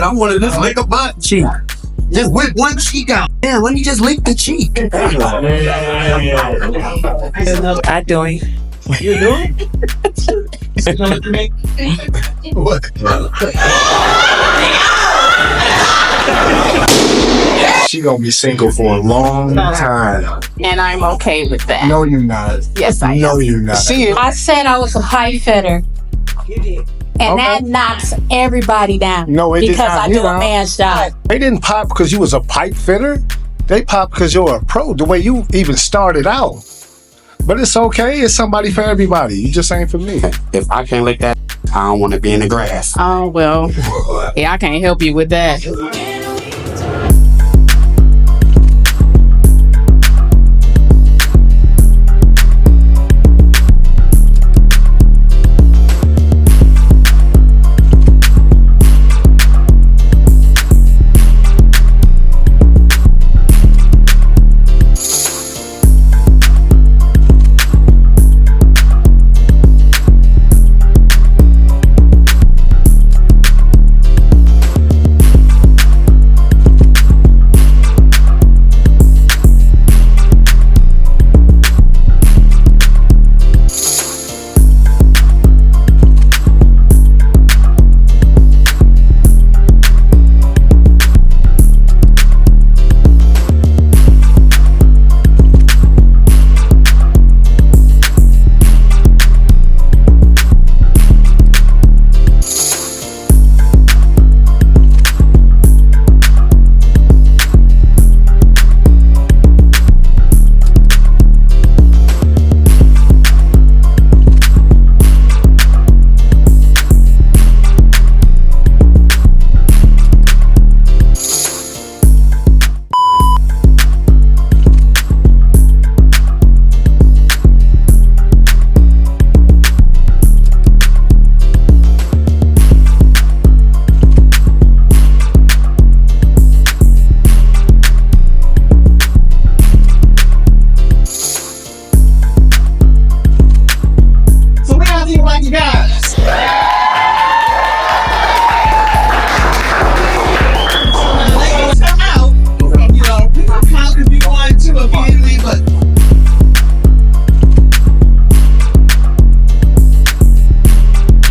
shit, I want to just lick a butt cheek. Just whip one cheek out. Yeah, let me just lick the cheek. I doing. You doing? What? She gonna be single for a long time. And I'm okay with that. No, you're not. Yes, I am. No, you're not. I said I was a pipe fitter. And that knocks everybody down. No, it did because not. I do a man's job. They didn't pop because you was a pipe fitter. They popped because you're a pro. The way you even started out. But it's okay. It's somebody for everybody. You just ain't for me. If I can't lick that, I don't want to be in the grass. Oh, well. Yeah, I can't help you with that.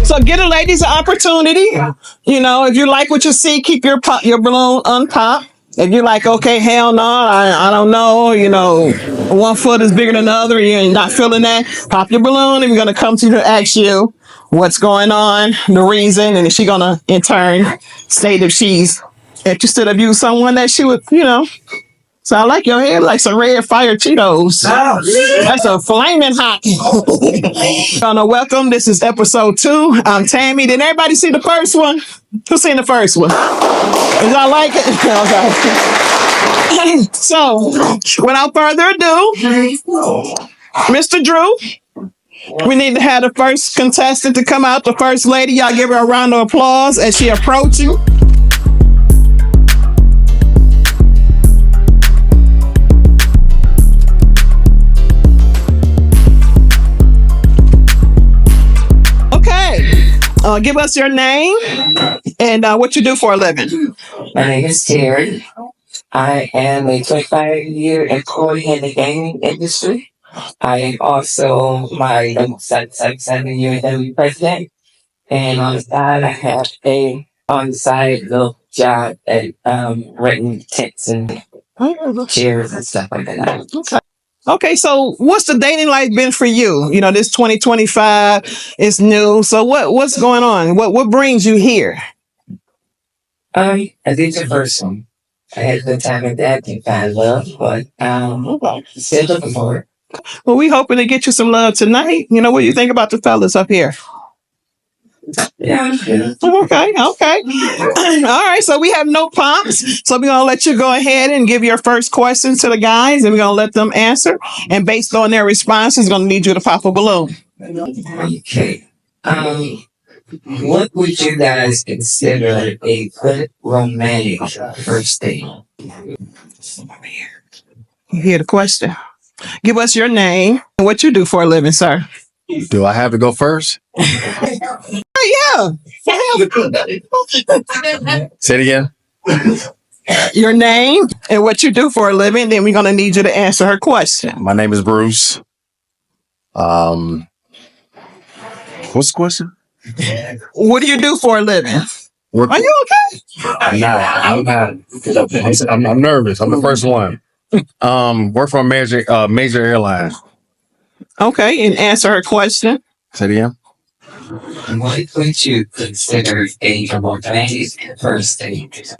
So get a ladies an opportunity. You know, if you like what you see, keep your balloon unpopped. If you're like, okay, hell no, I don't know, you know, one foot is bigger than the other, you're not feeling that, pop your balloon, and we're going to come to her, ask you what's going on, the reason, and she's going to, in turn, state if she's interested of you, someone that she would, you know. So I like your hair, like some red fire Cheetos. That's a flaming hot. Welcome. This is episode 2. I'm Tammy. Did everybody see the first one? Who seen the first one? Did y'all like it? Okay. So, without further ado, Mr. Drew, we need to have the first contestant to come out, the first lady. Y'all give her a round of applause as she approaches you. Give us your name and what you do for a living. My name is Terry. I am a 25-year employee in the gaming industry. I am also my 7-year president. And on the side, I have a on-site little job at renting tents and chairs and stuff like that. Okay, so what's the dating life been for you? You know, this 2025 is new. So what's going on? What brings you here? I did the first one. I had a good time at that and found love, but still looking for it. Well, we hoping to get you some love tonight. You know, what do you think about the fellas up here? Yeah. Okay. All right. So we have no prompts. So we're going to let you go ahead and give your first question to the guys, and we're going to let them answer. And based on their responses, going to need you to pop a balloon. Okay. What would you guys consider a good romantic first date? You hear the question? Give us your name and what you do for a living, sir. Do I have to go first? Yeah, Yeah. Say it again. Your name and what you do for a living. Then we're gonna need you to answer her question. My name is Bruce. What's the question? What do you do for a living? Work, Are you okay? I'm not. I'm nervous. I'm the first one. Work for a major airline. Okay, and answer her question. Say it again. What would you consider a romantic first date?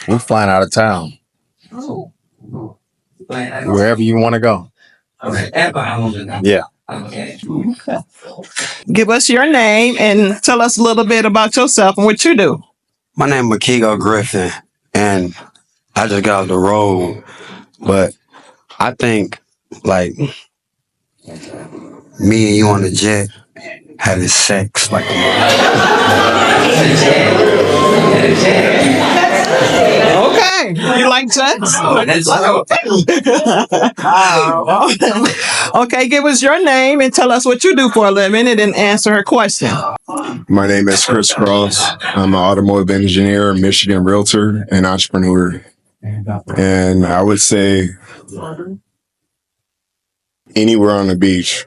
We're flying out of town. Wherever you want to go. Yeah. Okay. Give us your name and tell us a little bit about yourself and what you do. My name is Makigo Griffin, and I just got off the road. But I think, like, me and you on the jet having sex, like, Okay, you like sex? Okay, give us your name and tell us what you do for a living and then answer her question. My name is Chris Cross. I'm an automotive engineer, Michigan realtor, and entrepreneur. And I would say anywhere on the beach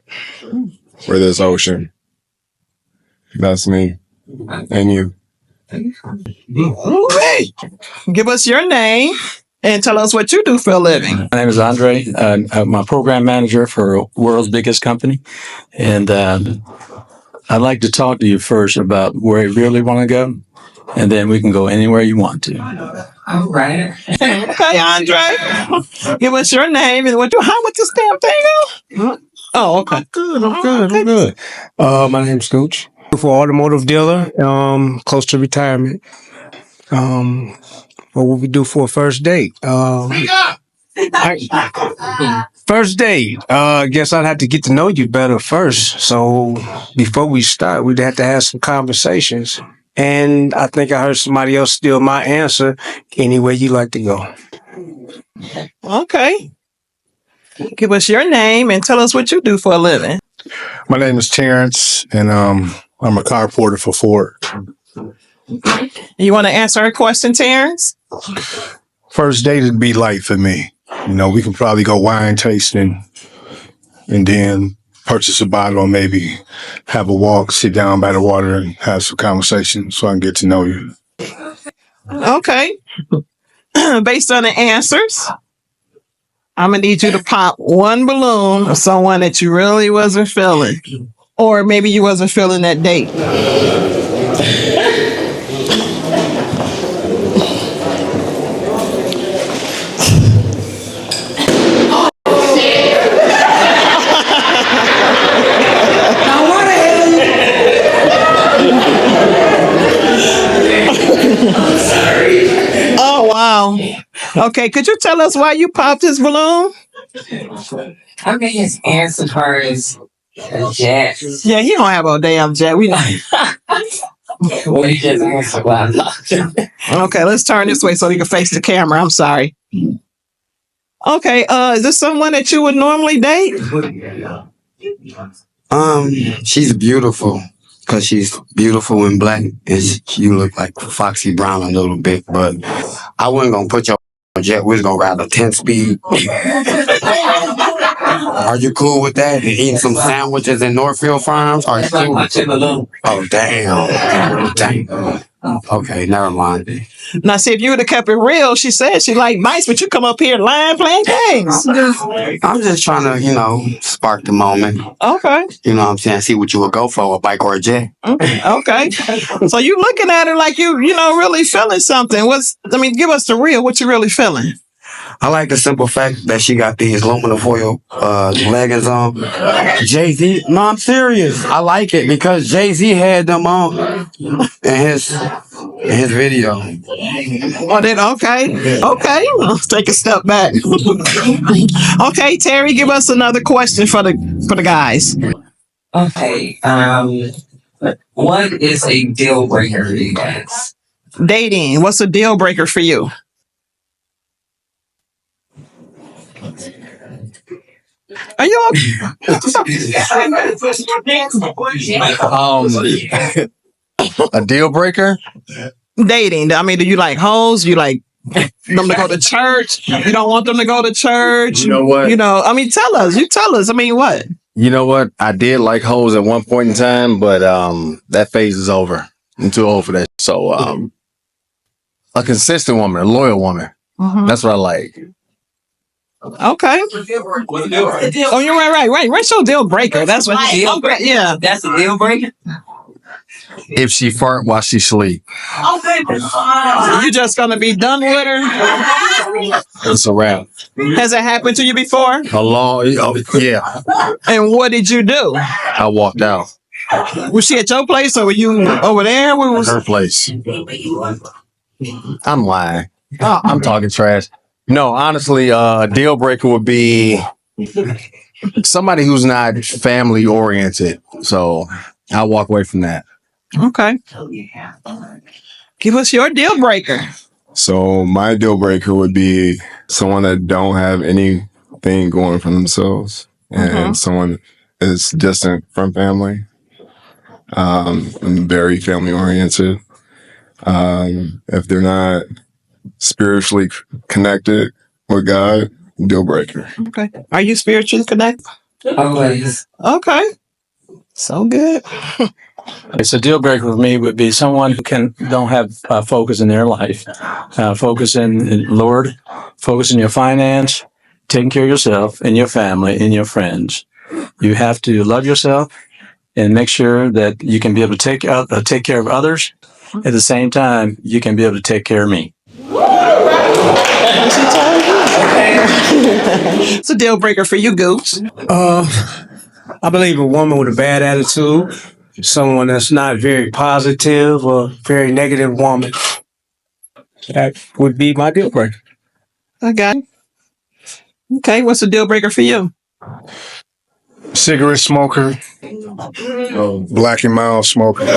where there's ocean. That's me. And you. Okay. Give us your name and tell us what you do for a living. My name is Andre. I'm a program manager for world's biggest company. And I'd like to talk to you first about where you really want to go. And then we can go anywhere you want to. All right. Okay, Andre. Give us your name and what you, how much this damn thing on? Oh, okay. I'm good. My name's Scooch. For automotive dealer, close to retirement. What we do for a first date? First date. Guess I'd have to get to know you better first. So before we start, we'd have to have some conversations. And I think I heard somebody else steal my answer. Anywhere you like to go. Okay. Give us your name and tell us what you do for a living. My name is Terrence, and I'm a car porter for Ford. You want to answer her question, Terrence? First date would be light for me. You know, we can probably go wine tasting and then purchase a bottle or maybe have a walk, sit down by the water and have some conversation so I can get to know you. Okay. Based on the answers, I'm going to need you to pop one balloon of someone that you really wasn't feeling. Or maybe you wasn't feeling that date. Oh, wow. Okay, could you tell us why you popped this balloon? I mean, his answer her is jet. Yeah, he don't have a damn jet. We know. Well, he just answered why not. Okay, let's turn this way so he can face the camera. I'm sorry. Okay, is this someone that you would normally date? she's beautiful. Cause she's beautiful in black, and you look like Foxy Brown a little bit, but I wasn't gonna put your jet. We was gonna ride a 10-speed. Are you cool with that? And eating some sandwiches in Northfield Farms? Are you cool? Oh, damn. Dang. Okay, never mind. Now, see, if you would have kept it real, she said she like mice, but you come up here lying, playing games. I'm just trying to, spark the moment. Okay. You know what I'm saying? See what you would go for, a bike or a jet. Okay. So you looking at her like you really feeling something. Give us the real, what you really feeling. I like the simple fact that she got these aluminum foil leggings on. Jay-Z, no, I'm serious. I like it because Jay-Z had them on in his video. Oh, then okay. Let's take a step back. Okay, Terry, give us another question for the guys. Okay. What is a deal breaker for you guys? Dating. What's a deal breaker for you? Are you A deal breaker? dating? I mean, do you like hoes? You like them to go to church? You don't want them to go to church? You know what? You know, I mean, tell us. You tell us. I mean, what? You know what? I did like hoes at one point in time, but that phase is over. I'm too old for that. So a consistent woman, a loyal woman. That's what I like. Okay. Oh, you're right. What's your deal breaker? That's what. Deal breaker? Yeah. That's a deal breaker. If she fart while she sleep, You just gonna be done with her? it's a wrap. Has it happened to you before? Yeah. And what did you do? I walked out. Was she at your place or were you over there? Where was Her place. I'm lying. I'm talking trash. No, honestly, a deal breaker would be somebody who's not family oriented. So I'll walk away from that. Okay. Give us your deal breaker. So my deal breaker would be someone that don't have anything going for themselves and someone is distant from family, and very family oriented. If they're not spiritually connected with God, deal breaker. Okay. Are you spiritually connected? Always. Okay. So good. It's a deal breaker for me would be someone who don't have focus in their life. Focus in Lord, focus in your finance, taking care of yourself and your family and your friends. You have to love yourself and make sure that you can be able to take care of others. At the same time, you can be able to take care of me. It's a deal breaker for you, Goose. I believe a woman with a bad attitude, someone that's not very positive or very negative woman. That would be my deal breaker. I got it. Okay, what's the deal breaker for you? Cigarette smoker, black and mild smoker, a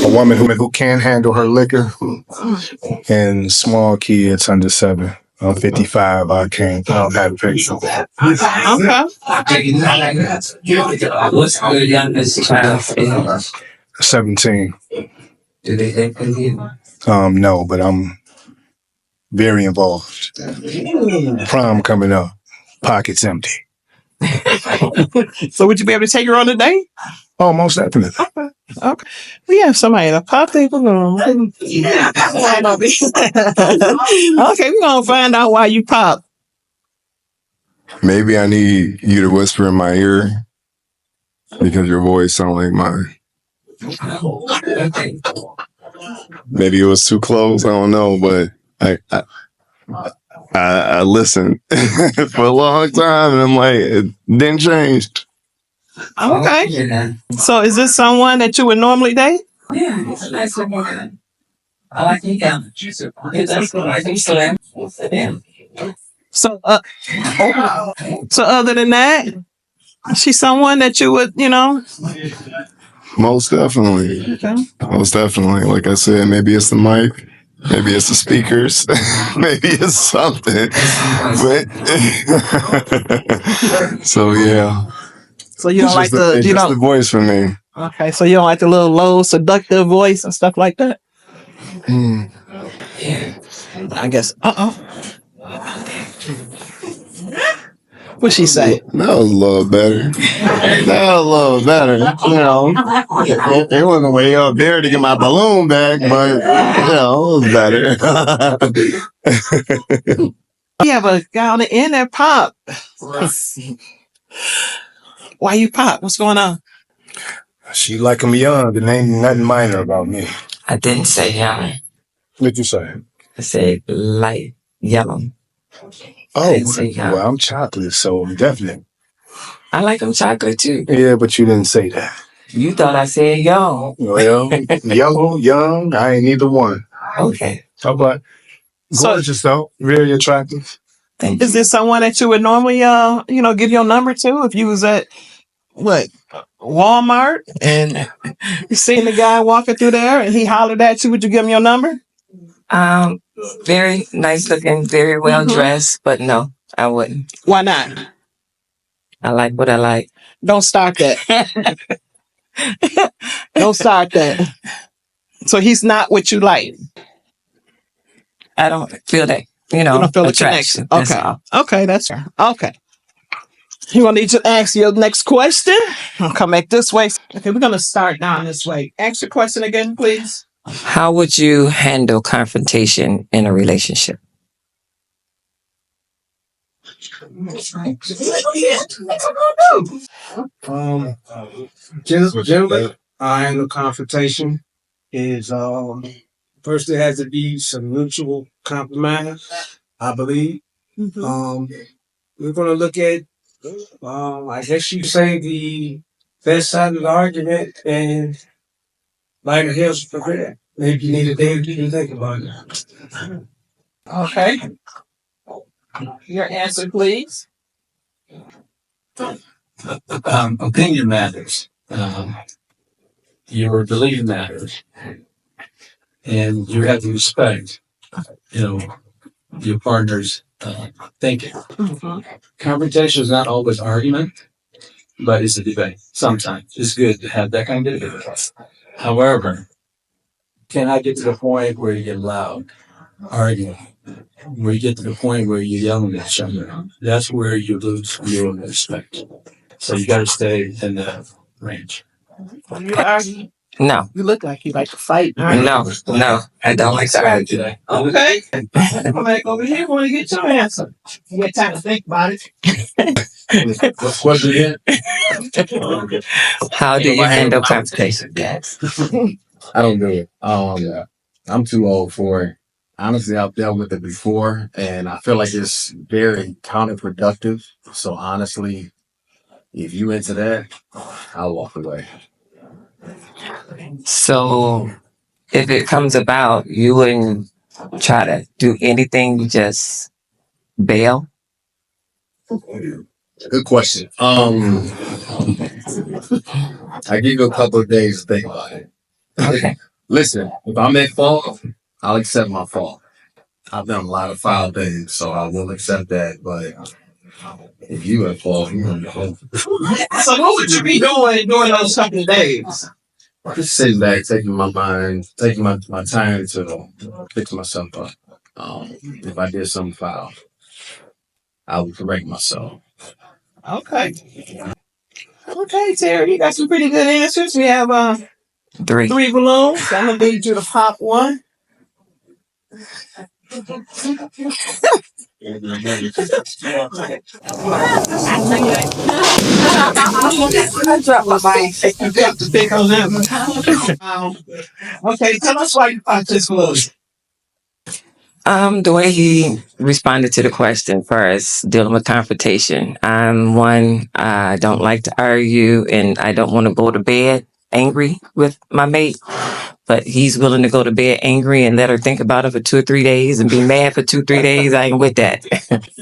woman who can't handle her liquor, and small kids under 7. I'm 55. I don't have patience. Okay. What's the youngest child? 17. Do they think of you? No, but I'm very involved. Prom coming up. Pockets empty. So would you be able to take her on a date? Oh, most definitely. Okay. We have somebody to pop their balloon. Okay, we're gonna find out why you pop. Maybe I need you to whisper in my ear because your voice sounds like mine. Maybe it was too close. I don't know, but I listened for a long time, and I'm like, it didn't change. Okay. So is this someone that you would normally date? Yeah, it's a nice woman. I like you down. That's what I think. So other than that, she's someone that you would, Most definitely. Okay. Most definitely. Like I said, maybe it's the mic. Maybe it's the speakers. Maybe it's something. But so yeah. So you don't like it's just the voice for me. Okay, so you don't like the little low seductive voice and stuff like that? I guess. What'd she say? That was a little better. You know, it wasn't way up there to get my balloon back, but it was better. Yeah, but guy on the end that pop. Why you pop? What's going on? She like him young. There ain't nothing minor about me. I didn't say young. What'd you say? I said light yellow. Oh, young. well, I'm chocolate, so I'm definite. I like them chocolate too. Yeah, but you didn't say that. You thought I said young. Well, yellow, young, I ain't either one. Okay. How about gorgeous though? Very attractive. Thank you. Is this someone that you would normally, give your number to if you was at Walmart and you seen the guy walking through there and he hollered at you? Would you give him your number? Very nice looking, very well dressed, but no. I wouldn't. Why not? I like what I like. Don't start that. Don't start that. So he's not what you like. I don't feel that, You don't feel the attraction. connection. That's Okay. all. Okay, that's fair. Okay. You gonna need to ask your next question. I'll come back this way. Okay, we're gonna start down this way. Ask your question again, please. How would you handle confrontation in a relationship? Generally, I handle confrontation is first there has to be some mutual compromise, I believe. We're gonna look at I guess you say the best side of the argument and lighter hills for that. Maybe you need a day or two to think about it. Okay. Your answer, please. Opinion matters. Your belief matters. And you have to respect, your partner's thinking. Confrontation is not always argument, but it's a debate. Sometimes it's good to have that kind of debate. However, can I get to the point where you get loud, arguing, where you get to the point where you're yelling at each other? That's where you lose your respect. So you got to stay in that range. You argue. No. You look like you like to fight. No, I don't like to argue. Okay. I'm like over here want to get your answer. You get time to think about it. What question again? How do you handle confrontation? I don't do it. I'm too old for it. Honestly, I've dealt with it before, and I feel like it's very counterproductive. So honestly, if you into that, I'll walk away. So if it comes about, you wouldn't try to do anything, you just bail? Good question. I give you a couple of days to think about it. Okay. Listen, if I'm at fault, I'll accept my fault. I've done a lot of foul things, so I will accept that. But if you at fault, you're gonna be home. So what would you be doing during those couple of days? Just sitting back, taking my time to fix myself up. If I did something foul, I would correct myself. Okay. Okay, Terry, you got some pretty good answers. We have Three. 3 balloons. I'm gonna need you to pop one. I dropped my mic. You got to think on that one. Okay, tell us why you popped this balloon. The way he responded to the question first, dealing with confrontation. I'm one, I don't like to argue and I don't want to go to bed angry with my mate, but he's willing to go to bed angry and let her think about it for 2 or 3 days and be mad for 2 or 3 days. I ain't with that.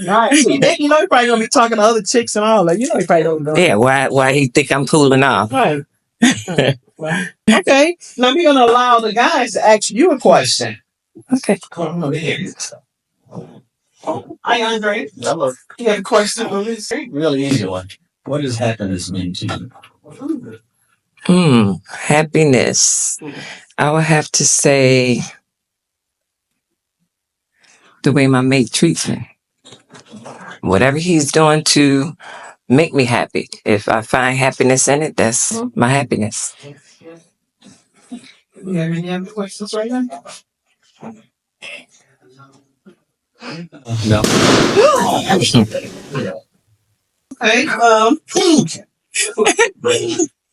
Right. You know, you're probably gonna be talking to other chicks and all that. You know, you probably don't know. Yeah, why he think I'm cooling off? Right. Okay. Now we're gonna allow the guys to ask you a question. Okay. Come on here. Hi, Andre. Hello. You have a question on this? Really easy one. What does happiness mean to you? Happiness. I would have to say the way my mate treats me. Whatever he's doing to make me happy. If I find happiness in it, that's my happiness. You have any other questions right now? No. Okay.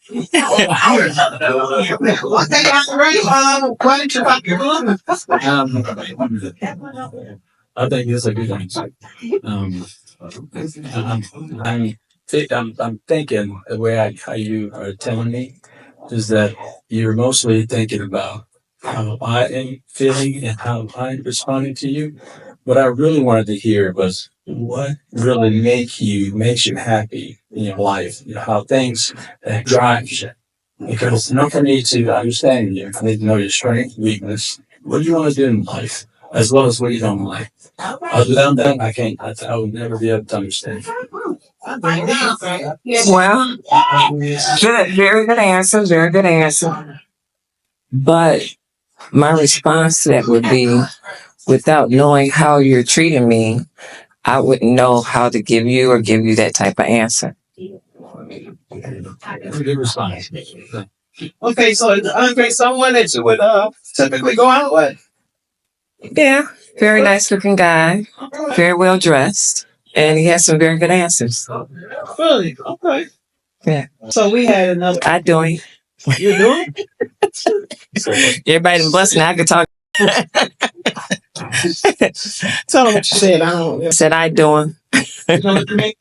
Okay, I'm ready. Why don't you pop your balloon? I think it's a good answer. I'm thinking the way how you are telling me is that you're mostly thinking about how I am feeling and how I'm responding to you. What I really wanted to hear was what really makes you happy in your life, how things drive you. Because enough for me to understand you, I need to know your strength, weakness. What do you want to do in life? as well as what you don't like. Other than that, I can't. I would never be able to understand. Well, good, very good answer, very good answer. But my response to that would be, without knowing how you're treating me, I wouldn't know how to give you that type of answer. Good response. Okay, so is Andre someone that you would typically go out with? Yeah, very nice looking guy, very well dressed, and he has some very good answers. Really? Okay. Yeah. So we had another. I doing. You doing? Everybody busting. I could talk. Tell them what you said. I don't. Said I doing. You know what you mean?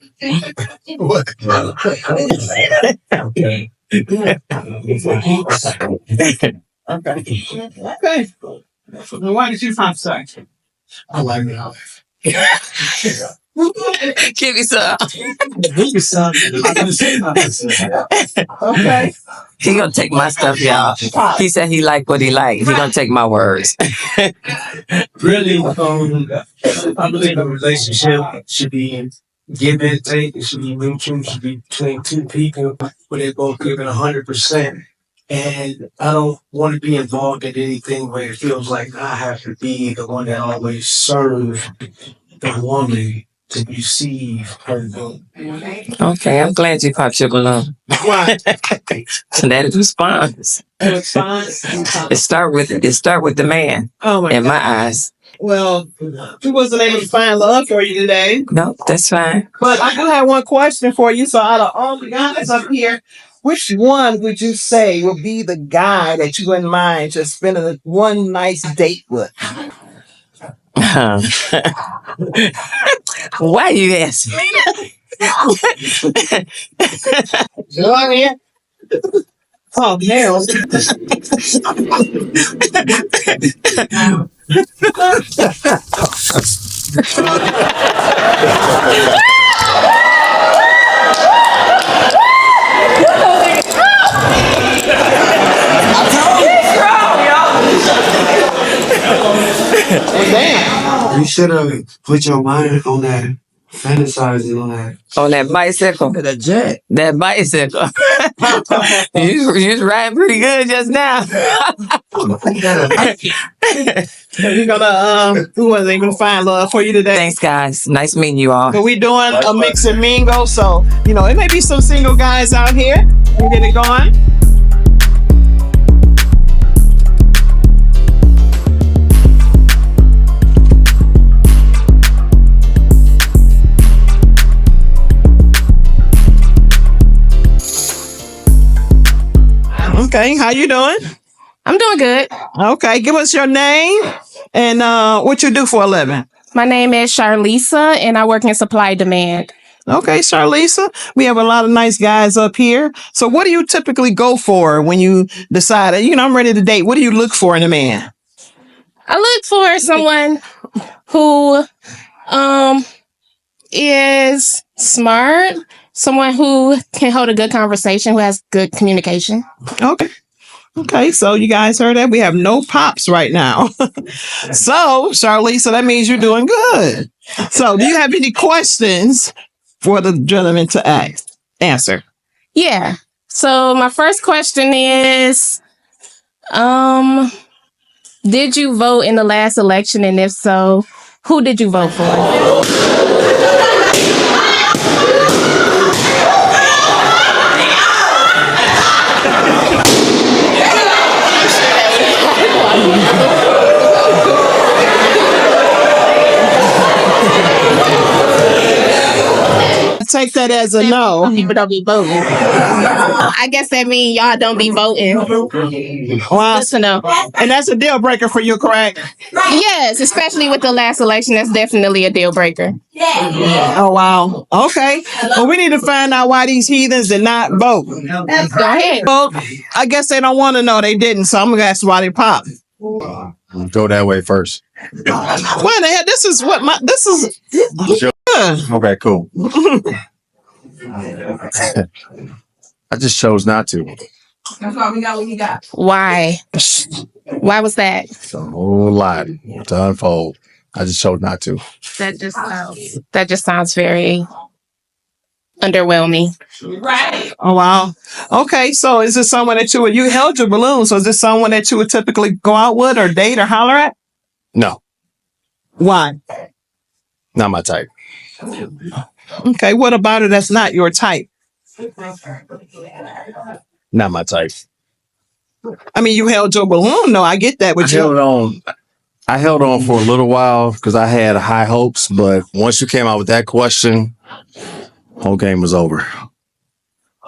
What? Okay. Okay. Well, why did you find sex? I like it. Give me some. Give me some. Okay. He gonna take my stuff, y'all. He said he like what he like. He gonna take my words. Really, I believe a relationship should be give and take. It should be mutual. It should be between two people where they're both giving 100%. And I don't want to be involved in anything where it feels like I have to be the one that always serves the woman to receive her vote. Okay, I'm glad you popped your balloon. Why? So that is response. It start with the man. Oh my in God. my eyes. Well, we wasn't able to find love for you today. No, that's fine. But I do have one question for you. So out of all the guys up here, which one would you say would be the guy that you wouldn't mind just spending one nice date with? Why you ask me? You on here? Oh, no. You should have put your mind on that, fantasizing on that. On that bicycle. That jet. That bicycle. you was riding pretty good just now. We're gonna who was able to find love for you today? Thanks, guys. Nice meeting you all. But we doing a mix and mingle, so it may be some single guys out here. We'll get it going. Okay, how you doing? I'm doing good. Okay, give us your name and what you do for a living. My name is Charlisa, and I work in supply demand. Okay, Charlisa, we have a lot of nice guys up here. So what do you typically go for when you decide, I'm ready to date? What do you look for in a man? I look for someone who is smart, someone who can hold a good conversation, who has good communication. Okay, so you guys heard that? We have no pops right now. So, Charlisa, that means you're doing good. So, do you have any questions for the gentleman to answer? Yeah. So my first question is, did you vote in the last election? And if so, who did you vote for? Take that as a no. People don't be voting. I guess that means y'all don't be voting. Wow. Just to know. And that's a deal breaker for you, correct? Yes, especially with the last election, that's definitely a deal breaker. Oh, wow. Okay. Well, we need to find out why these heathens did not vote. Go ahead. Well, I guess they don't want to know they didn't, so I'm going to ask why they popped. Go that way first. Why the hell? This is Okay, cool. I just chose not to. Why? Why was that? It's a whole lot to unfold. I just chose not to. That just sounds very underwhelming. Oh wow. Okay, so is this someone that you held your balloon? So is this someone that you would typically go out with or date or holler at? No, Why? not my type. Okay, what about her that's not your type? Not my type. I mean, you held your balloon. No, I get that. But I held on for a little while because I had high hopes, but once you came out with that question, whole game was over.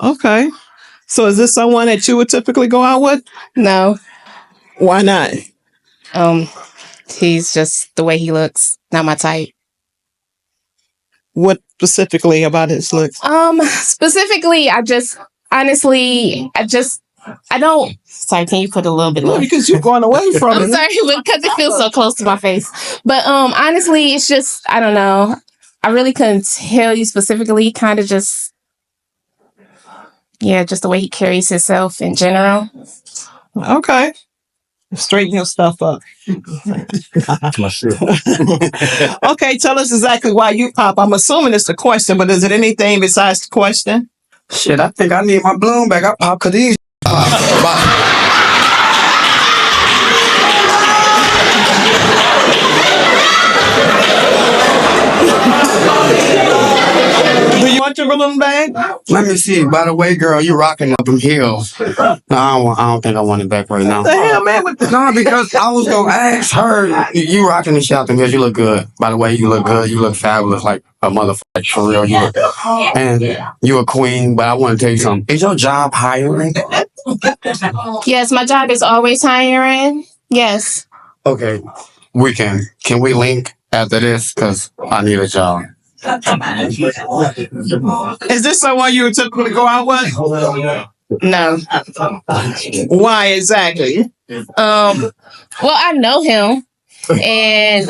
Okay. So is this someone that you would typically go out with? No. Why not? He's just the way he looks. Not my type. What specifically about his looks? Specifically, I don't. Sorry, can you put a little bit No, lower? because you're going away from I'm it. sorry, because it feels so close to my face. But honestly, it's just I don't know. I really couldn't tell you specifically. Kind of just, yeah, just the way he carries himself in general. Okay. Straighten your stuff up. My shit. Okay, tell us exactly why you pop. I'm assuming it's the question, but is it anything besides the question? Shit, I think I need my balloon back. I pop cause these pop. Do you want your balloon bag? Let me see. By the way, girl, you rocking up them heels. No, I don't think I want it back right now. What the hell, man? No, because I was gonna ask her. You rocking the shit out them heels. You look good. By the way, you look good. You look fabulous, like a motherfucker for real. You look, and you a queen. But I want to tell you something. Is your job hiring? Yes, my job is always hiring. Yes. Okay, we can. Can we link after this? Cause I need a job. Is this someone you would typically go out with? No. Why exactly? Well, I know him. And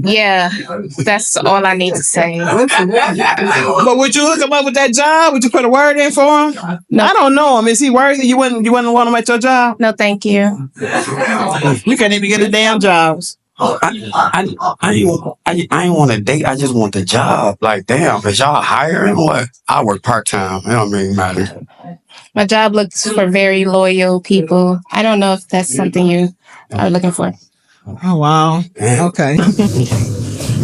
yeah, that's all I need to say. But would you hook him up with that job? Would you put a word in for him? No. I don't know him. Is he worthy? You wouldn't want him at your job? No, thank you. You can't even get a damn job. I ain't want to date. I just want the job. Like, damn, is y'all hiring? What? I work part-time. It don't really matter. My job looks for very loyal people. I don't know if that's something you are looking for. Oh, wow. Okay.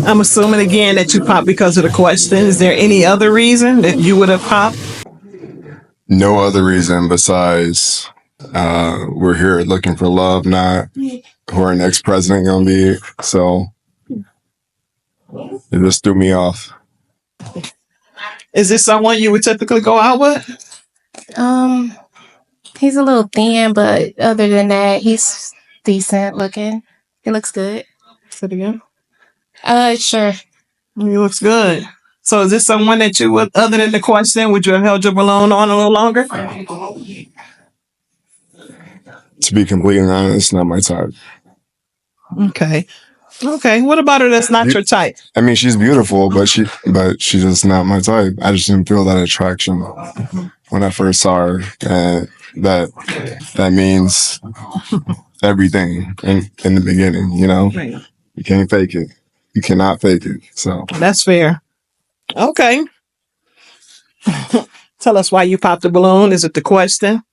I'm assuming again that you popped because of the question. Is there any other reason that you would have popped? No other reason besides we're here looking for love, not who our next president gonna be. So it just threw me off. Is this someone you would typically go out with? He's a little thin, but other than that, he's decent looking. He looks good. Say it again. Sure. He looks good. So is this someone that you would, other than the question, would you have held your balloon on a little longer? To be completely honest, not my type. Okay. Okay. What about her that's not your type? I mean, she's beautiful, but she's just not my type. I just didn't feel that attraction when I first saw her, and that means everything in the beginning. You know, you can't fake it. You cannot fake it. So That's fair. Okay. Tell us why you popped the balloon. Is it the question?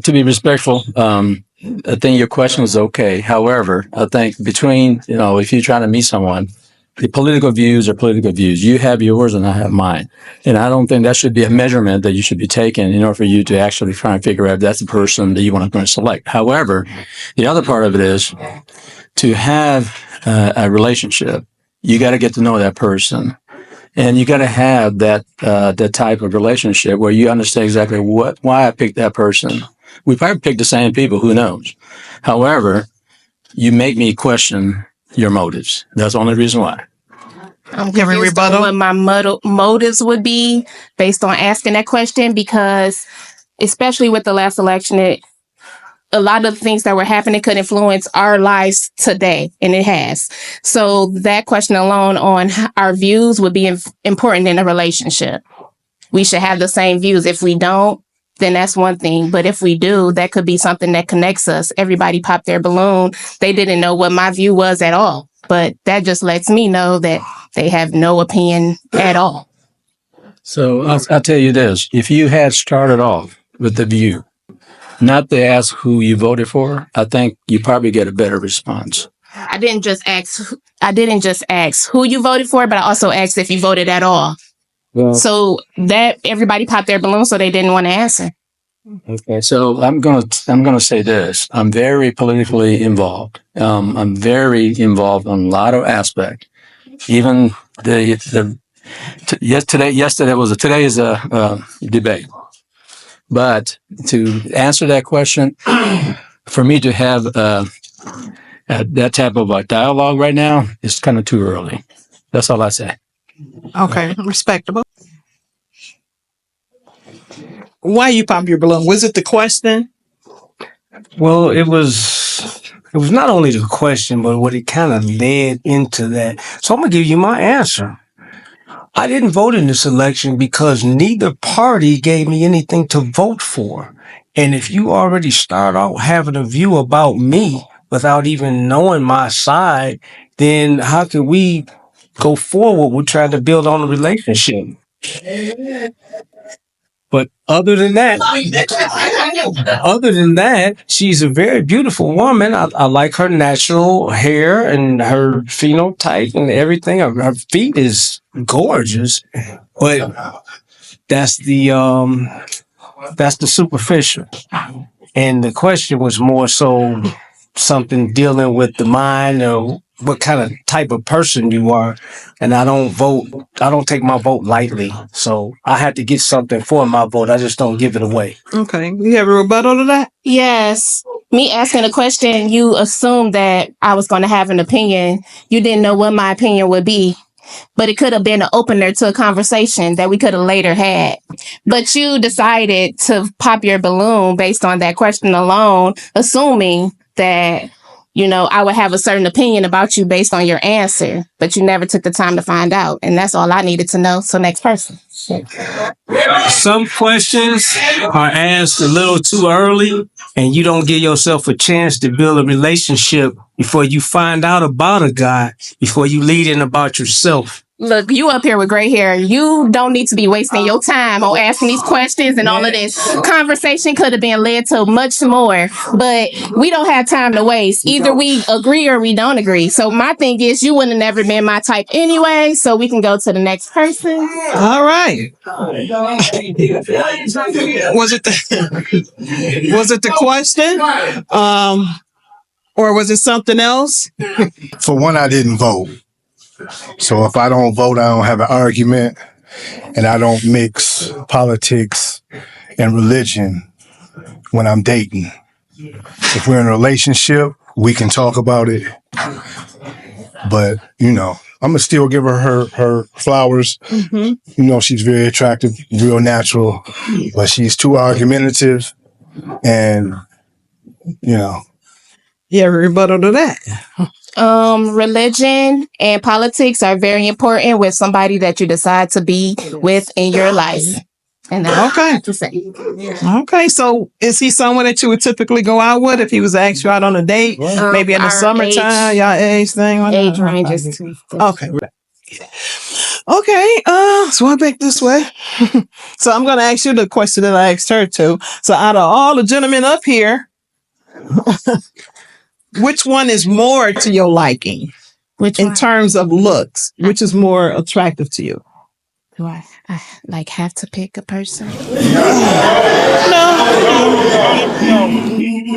To be respectful, I think your question was okay. However, I think between, if you're trying to meet someone, the political views are political views. You have yours and I have mine. And I don't think that should be a measurement that you should be taking in order for you to actually try and figure out if that's the person that you want to select. However, the other part of it is to have a relationship. You got to get to know that person. And you got to have that type of relationship where you understand exactly why I picked that person. We probably picked the same people, who knows? However, you make me question your motives. That's the only reason why. I'm confused on what my motives would be based on asking that question, because especially with the last election, a lot of the things that were happening could influence our lives today, and it has. So that question alone on our views would be important in a relationship. We should have the same views. If we don't, then that's one thing. But if we do, that could be something that connects us. Everybody popped their balloon. They didn't know what my view was at all. But that just lets me know that they have no opinion at all. So I'll tell you this. If you had started off with the view, not to ask who you voted for, I think you probably get a better response. I didn't just ask who you voted for, but I also asked if you voted at all. Well, So that everybody popped their balloon, so they didn't want to answer. okay, so I'm gonna say this. I'm very politically involved. I'm very involved on a lot of aspects. Even today is a debate. But to answer that question, for me to have that type of a dialogue right now is kind of too early. That's all I say. Okay, respectable. Why you pop your balloon? Was it the question? Well, it was not only the question, but what it kind of led into that. So I'm gonna give you my answer. I didn't vote in this election because neither party gave me anything to vote for. And if you already start out having a view about me without even knowing my side, then how could we go forward with trying to build on a relationship? But other than that, she's a very beautiful woman. I like her natural hair and her phenotype and everything. Her feet is gorgeous, but that's the superficial. And the question was more so something dealing with the mind or what kind of type of person you are. And I don't take my vote lightly. So I had to get something for my vote. I just don't give it away. Okay. You have a rebuttal to that? Yes. Me asking a question, you assumed that I was going to have an opinion. You didn't know what my opinion would be. But it could have been an opener to a conversation that we could have later had. But you decided to pop your balloon based on that question alone, assuming that, I would have a certain opinion about you based on your answer, but you never took the time to find out. And that's all I needed to know. So next person. Some questions are asked a little too early, and you don't give yourself a chance to build a relationship before you find out about a guy, before you lead in about yourself. Look, you up here with gray hair. You don't need to be wasting your time on asking these questions and all of this. Conversation could have been led to much more, but we don't have time to waste. Either we agree or we don't agree. So my thing is, you would have never been my type anyway, so we can go to the next person. All right. Was it the question? Or was it something else? For one, I didn't vote. So if I don't vote, I don't have an argument, and I don't mix politics and religion when I'm dating. If we're in a relationship, we can talk about it. But, I'm going to still give her flowers. Mm-hmm. She's very attractive, real natural, but she's too argumentative and, Yeah, rebuttal to that. Religion and politics are very important with somebody that you decide to be with in your life. And that's okay. What to say. Okay, so is he someone that you would typically go out with if he was asked you out on a date? Maybe in the summertime, y'all age thing? Age ranges. Okay. Okay, so I back this way. So I'm going to ask you the question that I asked her to. So out of all the gentlemen up here, which one is more to your liking? In terms of looks, which is more attractive to you? Do I have to pick a person?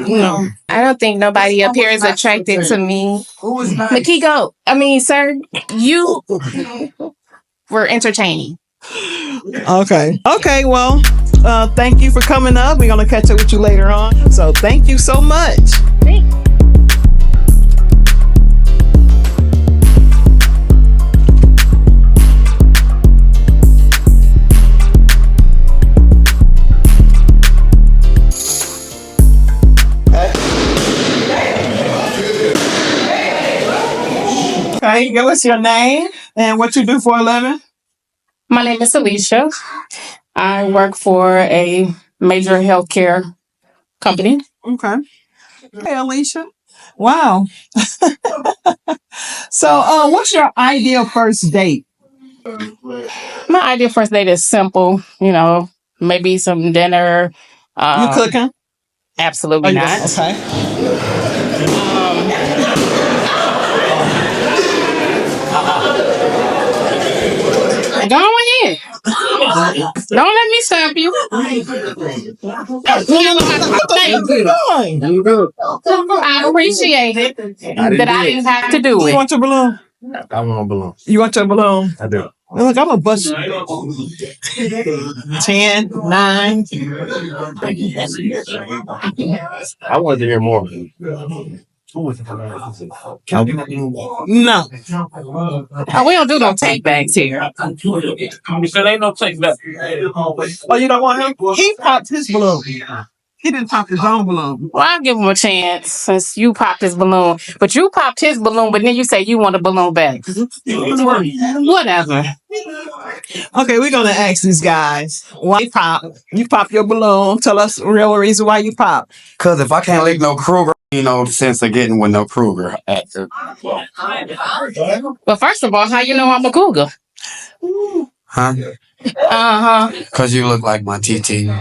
No. I don't think nobody up here is attracted to me. Makiko, sir, you were entertaining. Okay. Okay, well, thank you for coming up. We're going to catch up with you later on. So thank you so much. Thanks. Okay, give us your name and what you do for a living. My name is Alicia. I work for a major healthcare company. Okay. Hey, Alicia. Wow. So, what's your ideal first date? My ideal first date is simple, maybe some dinner. You cooking? Absolutely not. Okay. Go ahead. Don't let me stop you. I appreciate it that I didn't have to do You it. want your balloon? I want a balloon. You want your balloon? I do. Look, I'm a bust 10, 9. I wanted to hear more. No. We don't do no take backs here. There ain't no take back. Oh, you don't want him? He popped his balloon. He didn't pop his own balloon. Well, I'll give him a chance since you popped his balloon. But you popped his balloon, but then you say you want a balloon back. Whatever. Okay, we're gonna ask these guys why you pop. You pop your balloon. Tell us the real reason why you pop. Cause if I can't lick no Kruger, no sense of getting with no Kruger. Well, first of all, how you know I'm a cougar? Huh? Cause you look like my TT.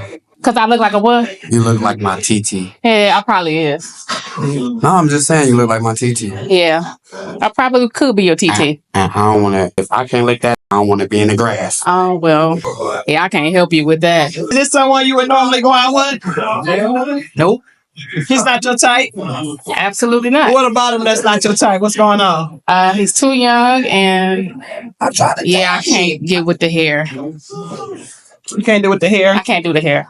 Cause I look like a what? You look like my TT. Yeah, I probably is. No, I'm just saying you look like my TT. Yeah, I probably could be your TT. And I don't wanna, if I can't lick that, I don't wanna be in the grass. Oh, well, yeah, I can't help you with that. Is this someone you would normally go out with? Nope. He's not your type? Absolutely not. What about him that's not your type? What's going on? He's too young and I can't get with the hair. You can't do with the hair? I can't do the hair.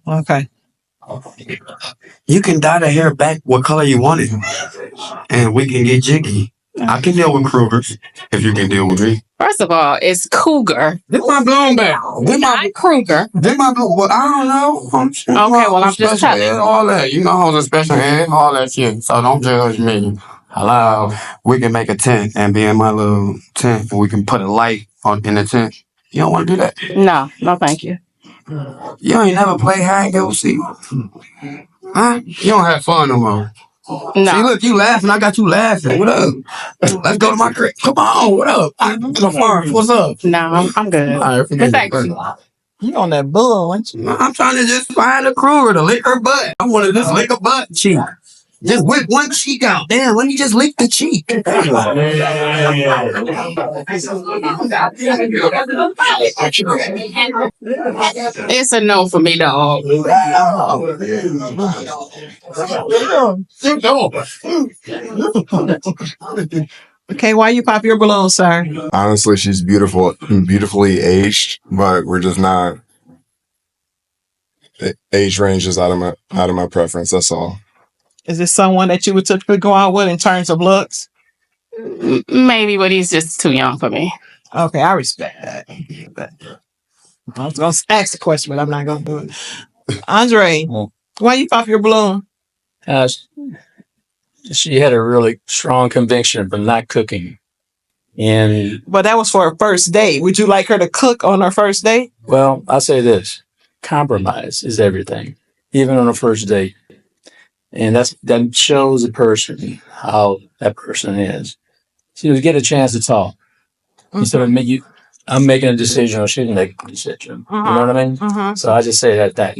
Okay. You can dye the hair back what color you want it. And we can get jiggy. I can deal with Krugers if you can deal with me. First of all, it's cougar. Get my blown back. Not Kruger. Get my blown. Well, I don't know. I'm just telling you. All that. You know, I was a special head, all that shit. So don't judge me. Hello. We can make a tent and be in my little tent and we can put a light in the tent. You don't want to do that? No, thank you. You ain't never play hide and go seek. Huh? You don't have fun no more. No. See, look, you laughing. I got you laughing. What up? Let's go to my crib. Come on. What up? What's up? No, I'm good. All right, But thank you. You on that bull, ain't you? I'm trying to just find a Kruger to lick her butt. I want to just lick a butt cheek. Just whip one cheek out. Damn, let me just lick the cheek. It's a no for me, dog. Okay, why you pop your balloon, sir? Honestly, she's beautifully aged, but we're just not. Age range is out of my preference. That's all. Is this someone that you would typically go out with in terms of looks? Maybe, but he's just too young for me. Okay, I respect that. But I was going to ask the question, but I'm not going to do it. Andre, why you pop your balloon? She had a really strong conviction for not cooking. But that was for a first date. Would you like her to cook on her first date? Well, I'll say this. Compromise is everything, even on a first date. And that shows a person how that person is. So you get a chance to talk. Instead of I'm making a decision or she's making a decision. You know what I mean? So I just say that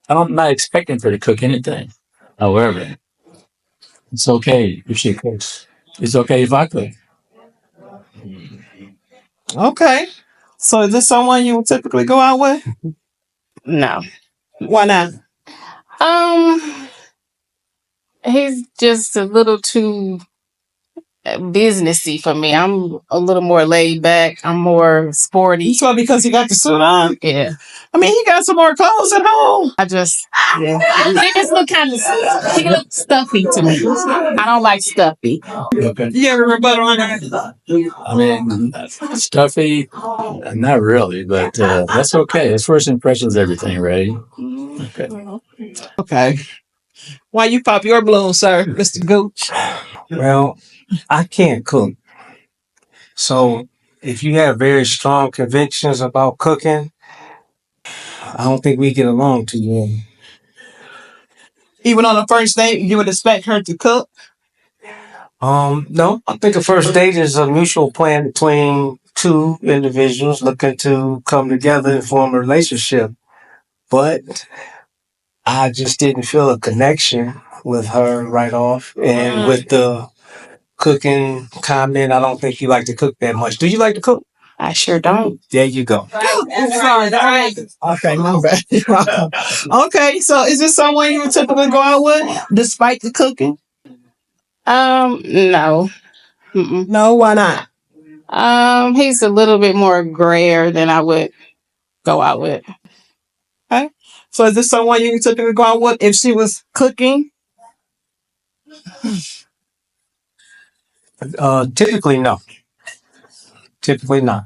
I'm not expecting her to cook anything. However, it's okay if she cooks. It's okay if I cook. Okay. So is this someone you would typically go out with? No. Why not? He's just a little too businessy for me. I'm a little more laid back. I'm more sporty. So because he got the suit on? Yeah. I mean, he got some more clothes at home. He just look he look stuffy to me. I don't like stuffy. Okay. You ever rebuttal on that? I mean, stuffy, not really, but that's okay. It's first impressions, everything, right? Okay. Why you pop your balloon, sir, Mr. Gooch? Well, I can't cook. So if you have very strong convictions about cooking, I don't think we get along too well. Even on the first date, you would expect her to cook? No, I think a first date is a mutual plan between two individuals looking to come together and form a relationship. But I just didn't feel a connection with her right off. And with the cooking comment, I don't think you like to cook that much. Do you like to cook? I sure don't. There you go. I'm sorry. Okay, my bad. Okay, so is this someone you would typically go out with despite the cooking? No. Mm-mm. No, why not? He's a little bit more grayer than I would go out with. Okay. So is this someone you would typically go out with if she was cooking? Typically, no. Typically not.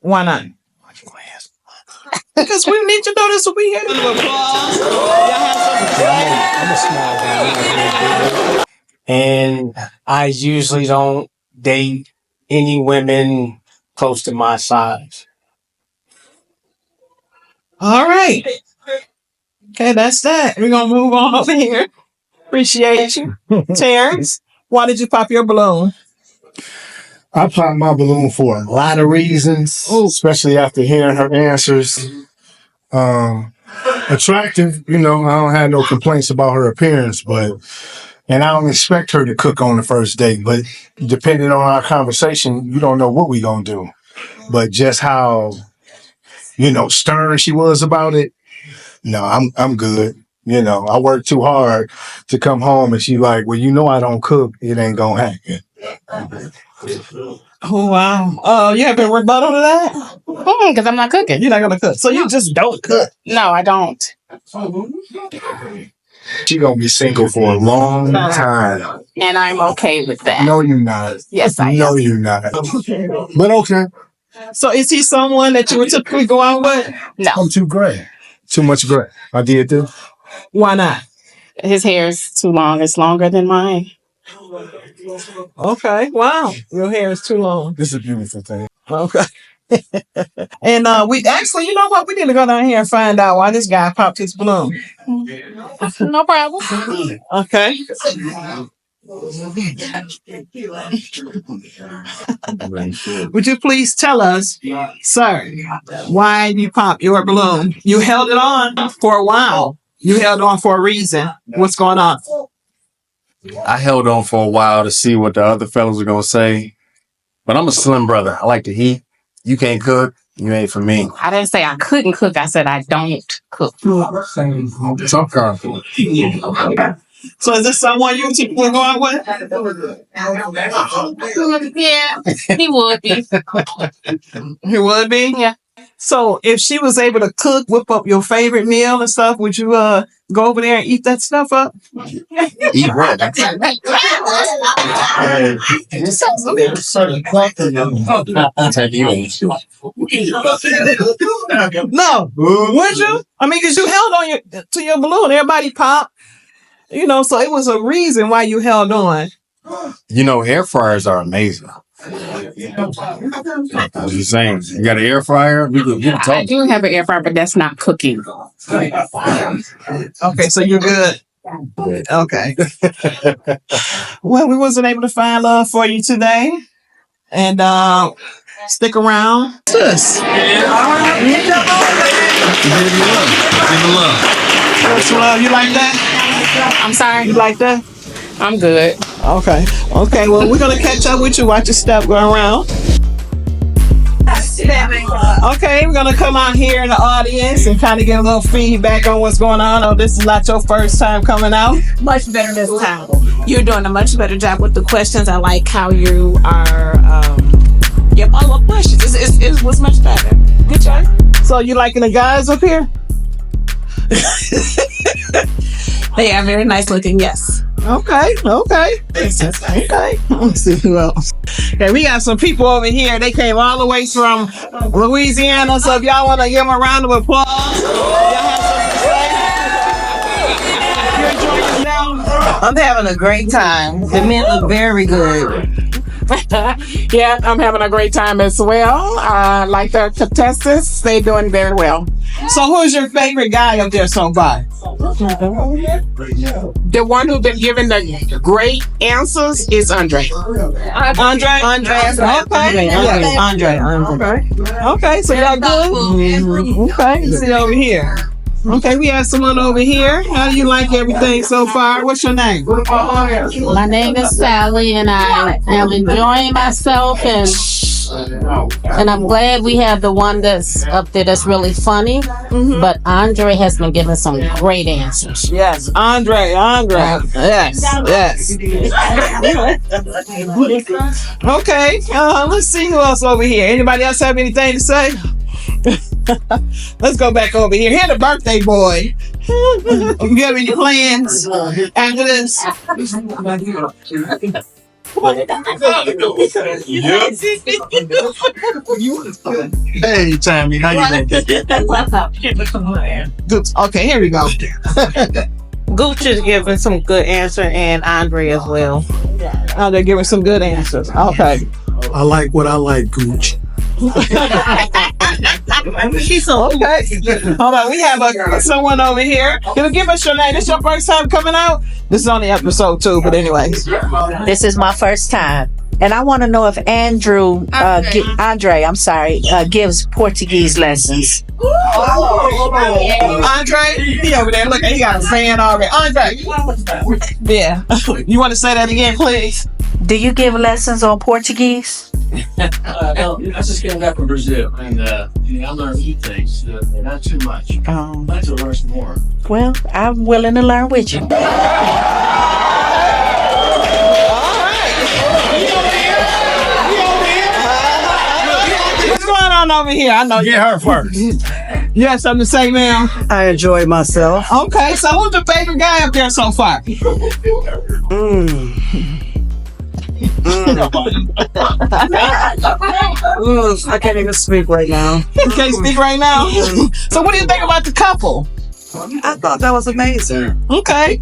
Why not? Because we need to know this will be here. I'm a small guy. And I usually don't date any women close to my size. All right. Okay, that's that. We're going to move on over here. Appreciate you. Terrence, why did you pop your balloon? I popped my balloon for a lot of reasons, especially after hearing her answers. Attractive, I don't have no complaints about her appearance, and I don't expect her to cook on the first date, but depending on our conversation, you don't know what we gonna do. But just how, stern she was about it, no, I'm good. I worked too hard to come home and she like, well, I don't cook, it ain't gonna happen. Oh, wow. You have a rebuttal to that? Because I'm not cooking. You're not going to cook. So you just don't cook? No, I don't. She gonna be single for a long time. And I'm okay with that. No, you're not. Yes, I am. No, you're not. But okay. So is he someone that you would typically go out with? No. I'm too gray. Too much gray. I did too. Why not? His hair is too long. It's longer than mine. Okay. Wow. Your hair is too long. This is a beautiful thing. Okay. And we actually, you know what? We need to go down here and find out why this guy popped his balloon. No problem. Okay. Would you please tell us, sir, why you popped your balloon? You held it on for a while. You held on for a reason. What's going on? I held on for a while to see what the other fellas are gonna say, but I'm a slim brother. I like to eat. You can't cook. You ain't for me. I didn't say I couldn't cook. I said I don't cook. Some kind of food. So is this someone you typically go out with? Yeah, he would be. He would be? Yeah. So if she was able to cook, whip up your favorite meal and stuff, would you go over there and eat that stuff up? Eat what? No. Would you? I mean, because you held on to your balloon. Everybody popped. So it was a reason why you held on. Air fryers are amazing. What you saying? You got an air fryer? We can talk. I do have an air fryer, but that's not cooking. Okay, so you're good. Okay. Well, we wasn't able to find love for you today. And stick around. Sis. Give it love. You like that? I'm sorry. You like that? I'm good. Okay. Well, we're gonna catch up with you. Watch your step go around. Okay, we're gonna come out here in the audience and kind of get a little feedback on what's going on. Oh, this is not your first time coming out. Much better this time. You're doing a much better job with the questions. I like how you are. Your follow-up questions. It was much better. Good job. So you liking the guys up here? They are very nice looking. Yes. Okay. Let's see who else. Okay, we got some people over here. They came all the way from Louisiana. So if y'all want to give them a round of applause, y'all have something to say? You enjoying yourself? I'm having a great time. The men look very good. Yeah, I'm having a great time as well. Like the contestants, they doing very well. So who's your favorite guy up there so far? The one who's been giving the great answers is Andre. Andre? Okay. Yeah, Andre. Okay, so y'all good? Okay, sit over here. Okay, we have someone over here. How do you like everything so far? What's your name? My name is Sally, and I am enjoying myself, and I'm glad we have the one that's up there that's really funny. But Andre has been giving some great answers. Yes, Andre. Yes. Okay, let's see who else over here. Anybody else have anything to say? Let's go back over here. Here, the birthday boy. You have any plans after this? Hey, Tammy, how you doing? Good. Okay, here we go. Gooch is giving some good answer, and Andre as well. Oh, they're giving some good answers. Okay. I like what I like, Gooch. She's so okay. Hold on, we have someone over here. Can you give us your name? This your first time coming out? This is only episode 2, but anyways. This is my first time. And I want to know if Andre gives Portuguese lessons. Andre, he over there. Look, he got a fan already. Andre. Yeah. You want to say that again, please? Do you give lessons on Portuguese? No, I just came back from Brazil, and I learned a few things, not too much. I'd like to learn some more. Well, I'm willing to learn with you. What's going on over here? I know you. Get her first. You have something to say, ma'am? I enjoy myself. Okay, so who's the favorite guy up there so far? I can't even speak right now. You can't speak right now? So what do you think about the couple? I thought that was amazing. Okay.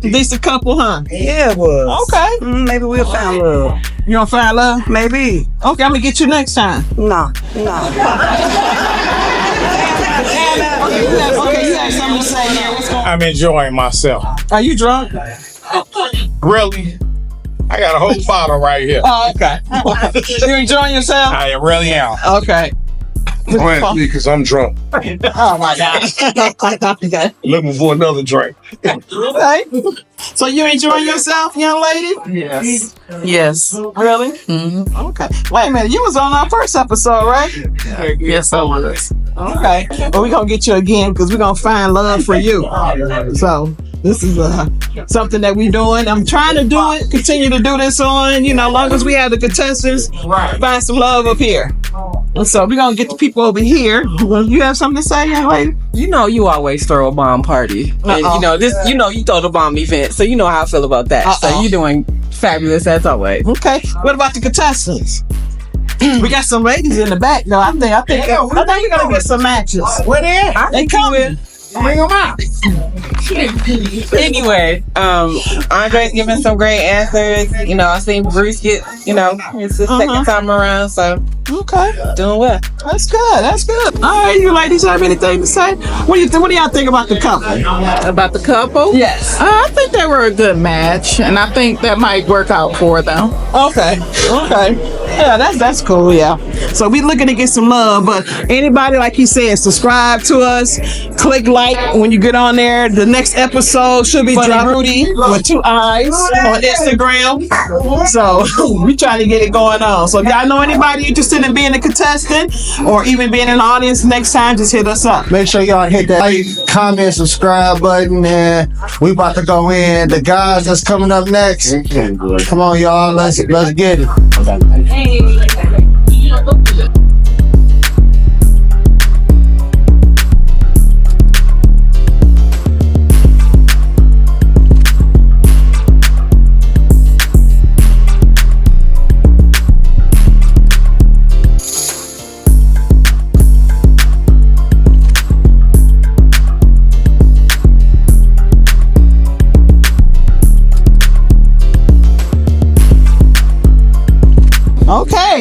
Decent couple, huh? Yeah, it was. Okay. Maybe we'll find love. You gonna find love? Maybe. Okay, I'm gonna get you next time. No. Okay, you have something to say here. What's going on? I'm enjoying myself. Are you drunk? Really? I got a whole bottle right here. Oh, okay. You enjoying yourself? I really am. Okay. Because I'm drunk. Oh my God. Okay. Looking for another drink. Okay. So you enjoying yourself, young lady? Yes. Really? Mm-hmm. Okay. Wait a minute. You was on our first episode, right? Yes, I was. Okay. Well, we're going to get you again because we're going to find love for you. So this is something that we're doing. I'm trying to do it, continue to do this on, long as we have the contestants, find some love up here. So we're going to get the people over here. You have something to say, young lady? You always throw a bomb party. And, you throw the bomb event. So you know how I feel about that. So you're doing fabulous as always. Okay. What about the contestants? We got some ladies in the back, though. I think we're gonna get some matches. Where they at? They coming. Bring them out. Anyway, Andre's giving some great answers. I seen Bruce get, it's the second time around, so okay, doing well. That's good. All right, you ladies have anything to say? What do y'all think about the couple? About the couple? Yes. I think they were a good match, and I think that might work out for them. Okay. Yeah, that's cool. Yeah. So we looking to get some love, but anybody, like you said, subscribe to us, click like when you get on there. The next episode should be dropping Rudiie with 2 eyes on Instagram. So we trying to get it going on. So if y'all know anybody interested in being a contestant or even being in the audience next time, just hit us up. Make sure y'all hit that like, comment, subscribe button, and we about to go in. The guys that's coming up next. Come on, y'all. Let's get it.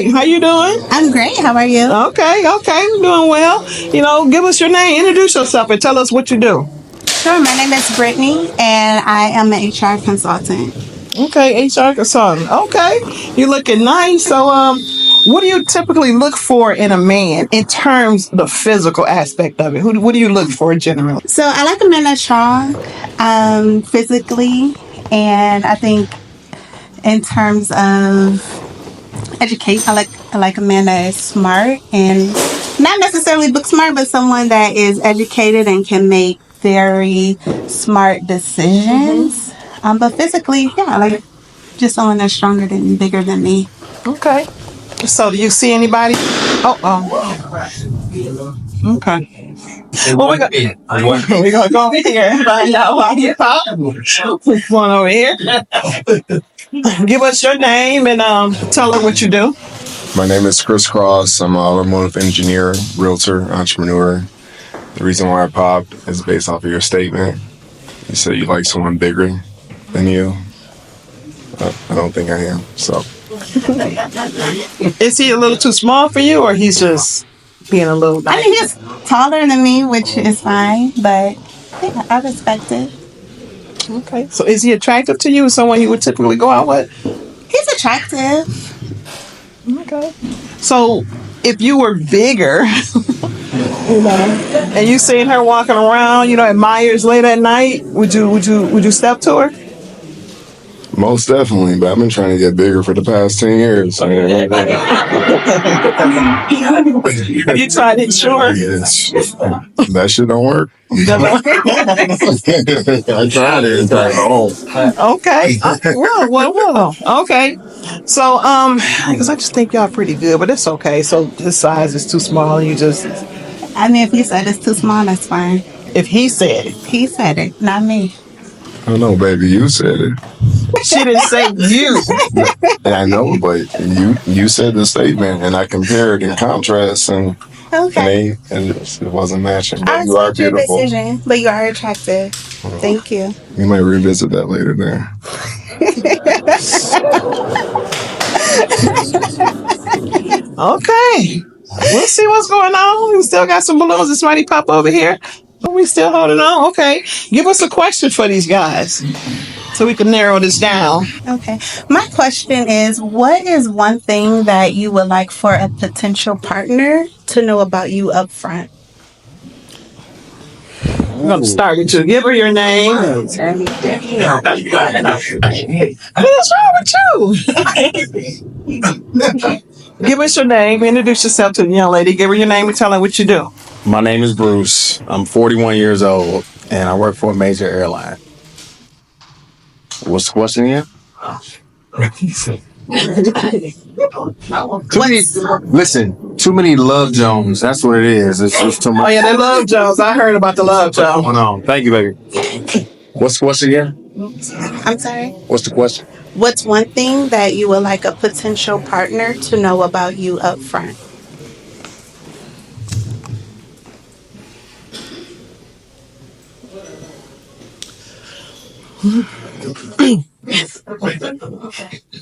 Hi, how you doing? I'm great. How are you? Okay, I'm doing well. Give us your name, introduce yourself, and tell us what you do. Sure. My name is Brittany, and I am an HR consultant. Okay, HR consultant. Okay, you looking nice. So, what do you typically look for in a man in terms of the physical aspect of it? What do you look for generally? So I like a man that's strong, physically, and I think in terms of education, I like a man that is smart and not necessarily book smart, but someone that is educated and can make very smart decisions. But physically, yeah, I like just someone that's stronger than bigger than me. Okay. So, do you see anybody? Okay. Well, we're gonna go over here and find out why you pop. What's going over here? Give us your name and tell her what you do. My name is Chris Cross. I'm an automotive engineer, realtor, entrepreneur. The reason why I popped is based off of your statement. You said you like someone bigger than you. I don't think I am, so. Is he a little too small for you, or he's just being a little... I mean, he's taller than me, which is fine, but yeah, I respect it. Okay. So is he attractive to you? Someone you would typically go out with? He's attractive. Okay. So if you were bigger, and you seen her walking around, at Myers late at night, would you step to her? Most definitely, but I've been trying to get bigger for the past 10 years. Have you tried it? Sure. Yes. That shit don't work. I tried it. It's like, Okay. Well. Okay. So, because I just think y'all pretty good, but it's okay. So his size is too small. And you just... I mean, if he said it's too small, that's fine. If he said it. He said it, not me. I don't know, baby. You said it. She didn't say you. I know, but you said the statement, and I compared and contrast, and okay, and it wasn't matching. I But you are respect your beautiful. decision, but you are attractive. Thank you. We might revisit that later, then. Okay. We'll see what's going on. We still got some balloons that somebody pop over here. We still holding on. Okay. Give us a question for these guys so we can narrow this down. Okay. My question is, what is one thing that you would like for a potential partner to know about you up front? I'm going to start with you. Give her your name. What's wrong with you? Give us your name. Introduce yourself to the young lady. Give her your name and tell her what you do. My name is Bruce. I'm 41 years old, and I work for a major airline. What's the question again? Too many Love Jones. That's what it is. It's just too much. Oh, yeah, they Love Jones. I heard about the Love Jones. Oh, no. Thank you, baby. What's the question again? I'm sorry? What's the question? What's one thing that you would like a potential partner to know about you up front?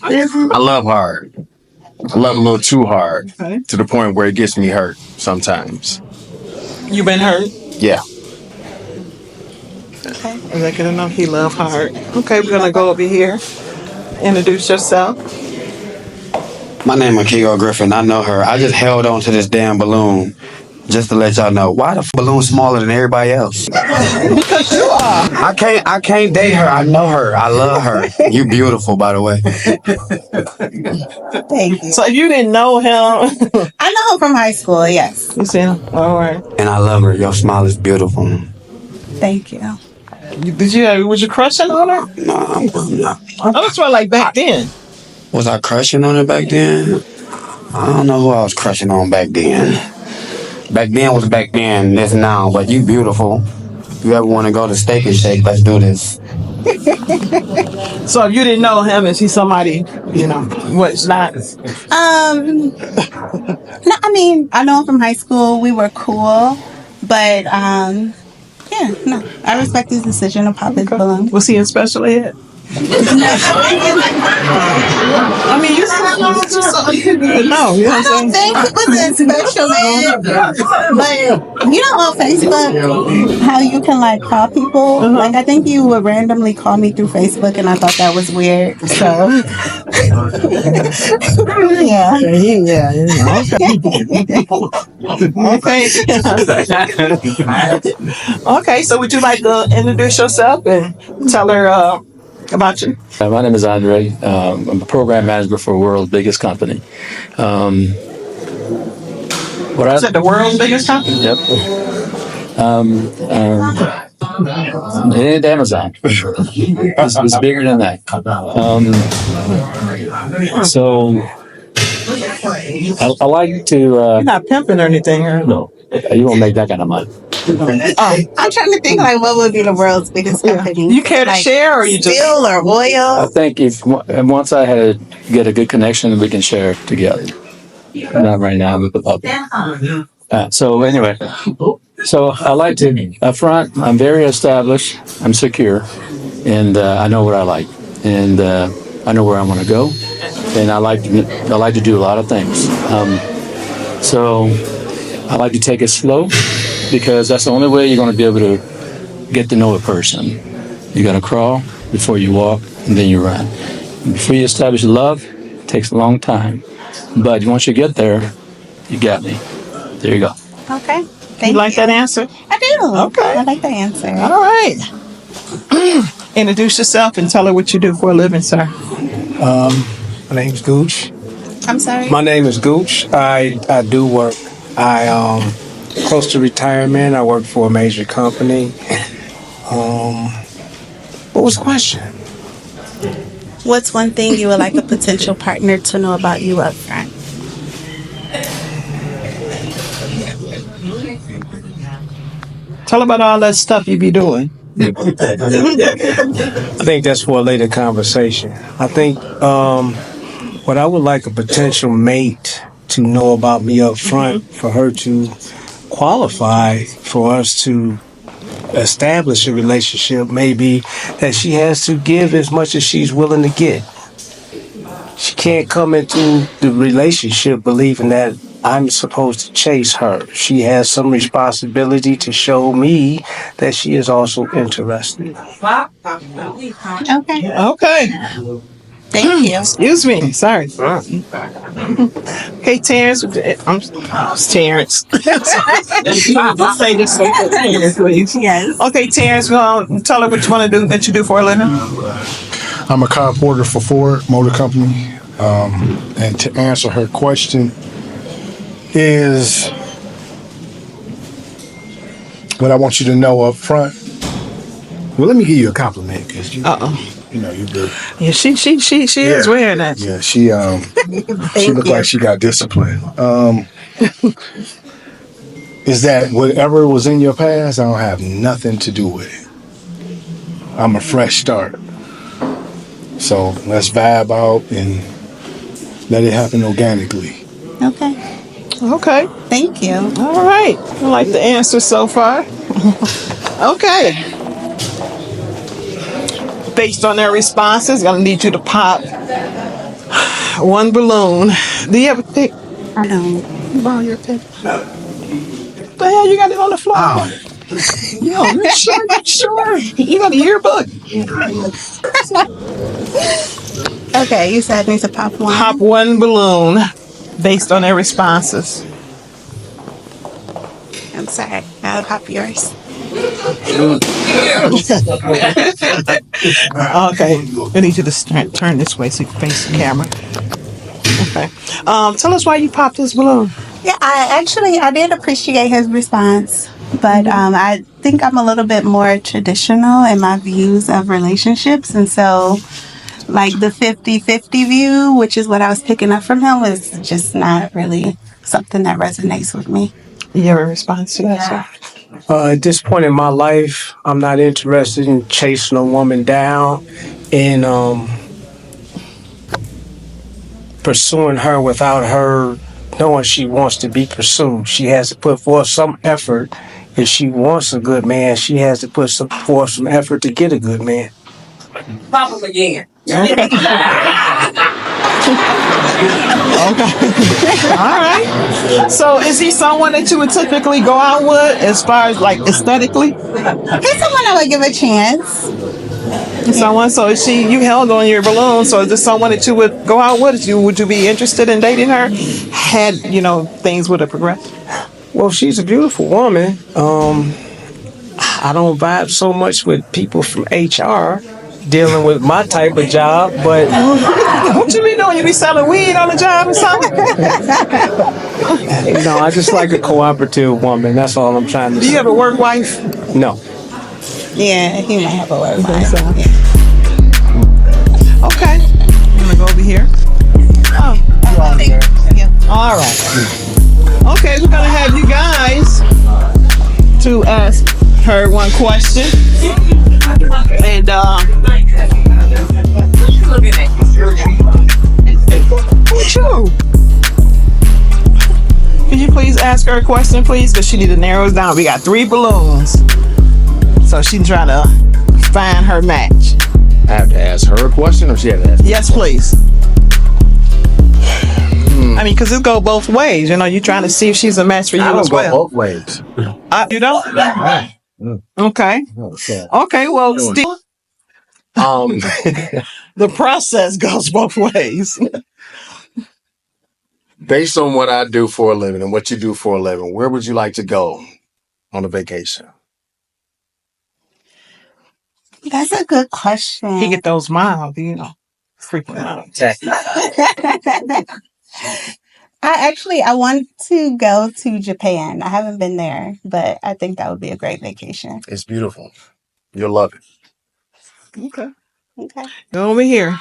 I love hard. I love a little too hard, to the point where it gets me hurt sometimes. You been hurt? Yeah. Okay. Is that good enough? He love hard. Okay, we're gonna go over here. Introduce yourself. My name is Kego Griffin. I know her. I just held on to this damn balloon just to let y'all know. Why the balloon smaller than everybody else? Because you are. I can't date her. I know her. I love her. You beautiful, by the way. Thank you. So you didn't know him? I know him from high school, yes. You see him? All right. And I love her. Your smile is beautiful. Thank you. Was you crushing on her? No, I'm not. Oh, that's what like back then. Was I crushing on her back then? I don't know who I was crushing on back then. Back then was back then, this now, but you beautiful. If you ever want to go to Steak and Shake, let's do this. So if you didn't know him, is he somebody, what's not? No, I mean, I know him from high school. We were cool, but yeah, no, I respect his decision to pop his balloon. Was he in special ed? I mean, you said something you need to know. You know I what I'm don't think it was a special ed, but you know on Facebook how you can like call people. Like I think you would randomly call me through Facebook, and I thought that was weird. So yeah, Okay, so would you like to introduce yourself and tell her about you? My name is Andre. I'm a program manager for world's biggest company. Is it the world's biggest company? Yep. It ain't Amazon. It's bigger than that. So I like to. You're not pimping or anything, huh? No, you won't make that kind of money. I'm trying to think like what would be the world's biggest company. You care to like, share, or you just steel or oil? I think if once I get a good connection, we can share together. Not right now with the public. So anyway, so I like to up front. I'm very established. I'm secure, and I know what I like, and I know where I want to go, and I like to do a lot of things. So I like to take it slow because that's the only way you're going to be able to get to know a person. You got to crawl before you walk, and then you run. Before you establish love, it takes a long time, but once you get there, you got me. There you go. Okay. you like that answer? I do. Okay. I like the answer. All right. Introduce yourself and tell her what you do for a living, sir. My name's Gooch. I'm sorry. My name is Gooch. I do work. Close to retirement. I work for a major company. What was the question? What's one thing you would like a potential partner to know about you up front? Tell about all that stuff you be doing. I think that's for a later conversation. I think what I would like a potential mate to know about me up front, for her to qualify for us to establish a relationship, maybe that she has to give as much as she's willing to get. She can't come into the relationship believing that I'm supposed to chase her. She has some responsibility to show me that she is also interested. Okay. Okay. Thank you. Excuse me. Sorry. Okay, Terrence. It's Terrence. Let's say this for Terrence, please. Yes. Okay, Terrence, tell her what you want to do, that you do for a living. I'm a car porter for Ford Motor Company. And to answer her question is what I want you to know up front. Well, let me give you a compliment because you know you do. Yeah, she is wearing that. Yeah, she looked like she got discipline. Is that whatever was in your past, I don't have nothing to do with it. I'm a fresh start. So let's vibe out and let it happen organically. Okay. Okay. Thank you. All right. I like the answer so far. Okay. Based on their responses, I'm gonna need you to pop one balloon. Do you have a pick? I don't. Borrow your pick. What the hell you got it on the floor? Oh. Yo, you sure? You got a yearbook. Okay, you said I need to pop one. Pop one balloon based on their responses. I'm sorry. I'll pop yours. Okay. I need you to turn this way so you can face the camera. Okay. Tell us why you popped this balloon. Yeah, I did appreciate his response, but I think I'm a little bit more traditional in my views of relationships, and so like the 50-50 view, which is what I was picking up from him, was just not really something that resonates with me. You have a response to that, sir? At this point in my life, I'm not interested in chasing a woman down and pursuing her without her knowing she wants to be pursued. She has to put forth some effort. If she wants a good man, she has to put forth some effort to get a good man. Pop him again. Okay. Okay. All right. So is he someone that you would typically go out with as far as like aesthetically? He's someone I would give a chance. Someone, so is you held on your balloon, so is this someone that you would go out with? Would you be interested in dating her? Had, things would have progressed? Well, she's a beautiful woman. I don't vibe so much with people from HR dealing with my type of job, but What you be doing? You be selling weed on the job or something? I just like a cooperative woman. That's all I'm trying to Do say. you have a work wife? No. Yeah, he might have a work wife. So. Yeah. Okay. I'm gonna go over here. Oh. All right. Okay, we're gonna have you guys to ask her one question. And what you? Can you please ask her a question, please? Because she need to narrow it down. We got 3 balloons. So she's trying to find her match. I have to ask her a question, or she have to ask? Yes, please. I mean, because it go both ways. You're trying to see if she's a match for you as well. Both ways. You don't? Okay. Okay, well, still, the process goes both ways. Based on what I do for a living and what you do for a living, where would you like to go on a vacation? That's a good question. He get those miles, frequent miles. I want to go to Japan. I haven't been there, but I think that would be a great vacation. It's beautiful. You'll love it. Okay. Okay. Go over here.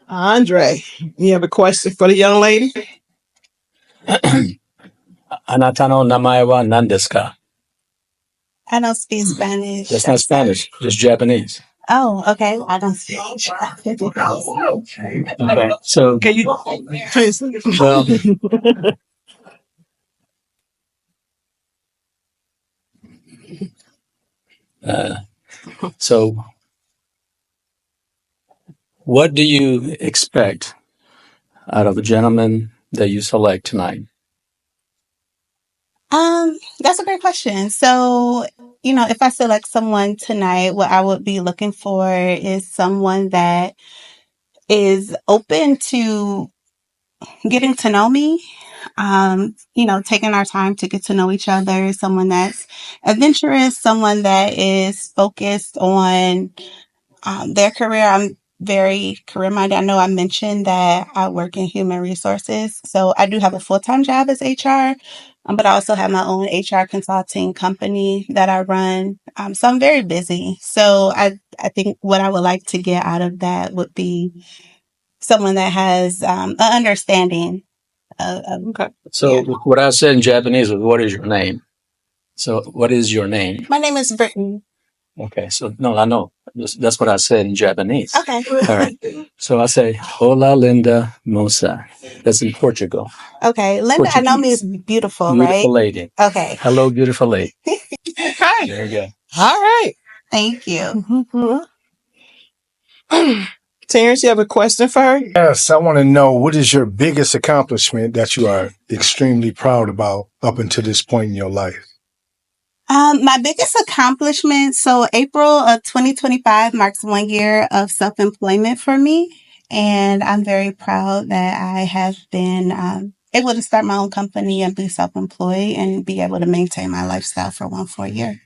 Andre, you have a question for the young lady? Anata no namae wa nan desu ka? I don't speak Spanish. That's not Spanish, just Japanese. Oh, okay. I don't speak. Okay. So Can you please? well, so what do you expect out of the gentleman that you select tonight? That's a great question. So, if I select someone tonight, what I would be looking for is someone that is open to getting to know me, taking our time to get to know each other, someone that's adventurous, someone that is focused on their career. I'm very career minded. I know I mentioned that I work in human resources. So I do have a full-time job as HR, but I also have my own HR consulting company that I run. So I'm very busy. So I think what I would like to get out of that would be someone that has an understanding of Okay. So what I said in Japanese was, what is your name? So what is your name? My name is Brittany. Okay. So no, I know. That's what I said in Japanese. Okay. All right. So I say, Hola, Linda Mosa. That's in Portugal. Okay. Linda, I know means beautiful, right? Beautiful lady. Okay. Hello, beautiful lady. Okay. There you go. All right. Thank you. Terrence, you have a question for her? Yes, I want to know, what is your biggest accomplishment that you are extremely proud about up until this point in your life? My biggest accomplishment, so April of 2025 marks 1 year of self-employment for me. And I'm very proud that I have been able to start my own company and be self-employed and be able to maintain my lifestyle for 1 full year.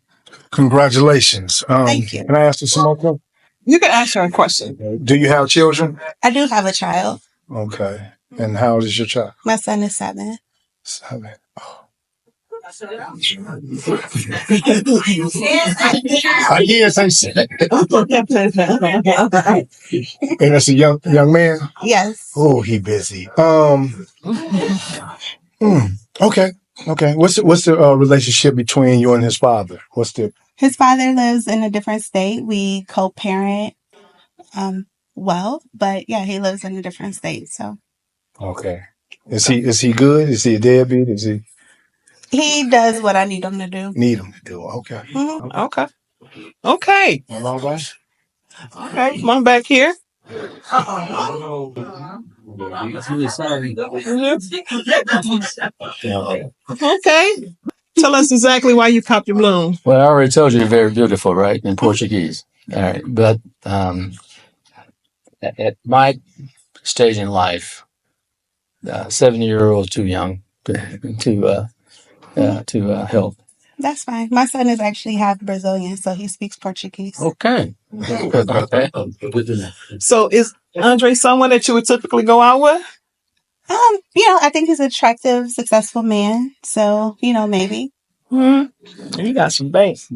Congratulations. Thank you. Can I ask you some more questions? You can ask her a question. Do you have children? I do have a child. Okay. And how old is your child? My son is 7. 7. Oh. Yes, I said. And that's a young man? Yes. Oh, he busy. Okay. What's the relationship between you and his father? His father lives in a different state. We co-parent but yeah, he lives in a different state. So. Okay. Is he good? Is he a deadbeat? He does what I need him to do. Need him to do. Okay. Mm-hmm. Okay. Okay. Okay, come on back here. Okay. Tell us exactly why you popped your balloon. Well, I already told you, very beautiful, right? In Portuguese. All right. But at my stage in life, 7-year-old too young to help. That's fine. My son is actually half Brazilian, so he speaks Portuguese. Okay. Okay. So is Andre someone that you would typically go out with? I think he's an attractive, successful man. So, maybe. You got some banks.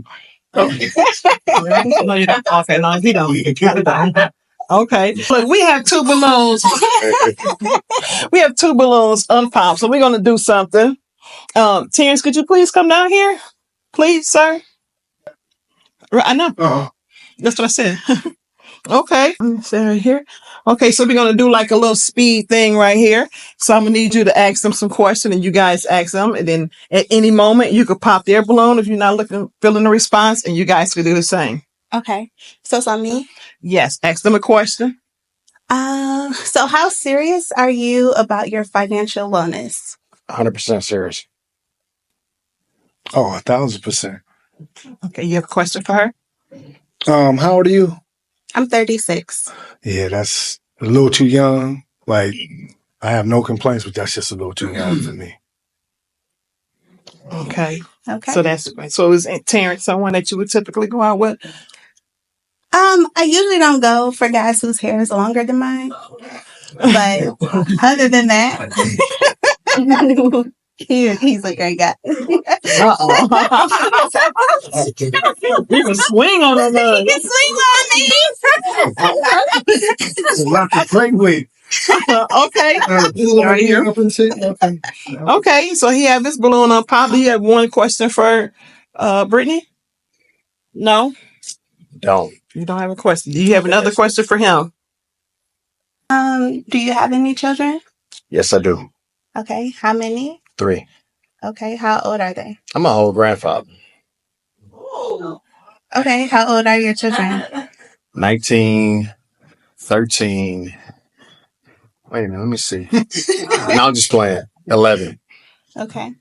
Okay. No, you don't. Okay, no, he don't. Okay. Look, we have two balloons. We have two balloons unpopped, so we're gonna do something. Terrence, could you please come down here? Please, sir. I know. That's what I said. Okay. Stay right here. Okay, so we're gonna do like a little speed thing right here. So I'm gonna need you to ask them some questions and you guys ask them. And then at any moment you could pop their balloon if you're not feeling the response, and you guys could do the same. Okay. So it's on me? Yes, ask them a question. So how serious are you about your financial wellness? 100% serious. Oh, 1,000%. Okay, you have a question for her? How old are you? I'm 36. Yeah, that's a little too young. Like, I have no complaints, but that's just a little too young for me. Okay. Okay. So is Terrence someone that you would typically go out with? I usually don't go for guys whose hair is longer than mine. But other than that, he's a great guy. Uh-oh. You can swing on him. You can swing on me. It's a lot to play with. Okay. Okay, so he had this balloon on pop. Do you have one question for Brittany? No? Don't. You don't have a question. Do you have another question for him? Do you have any children? Yes, I do. Okay. How many? 3. Okay. How old are they? I'm a whole grandfather. Okay. How old are your children? 19, 13. Wait a minute, let me see. No, I'm just playing. 11. Okay.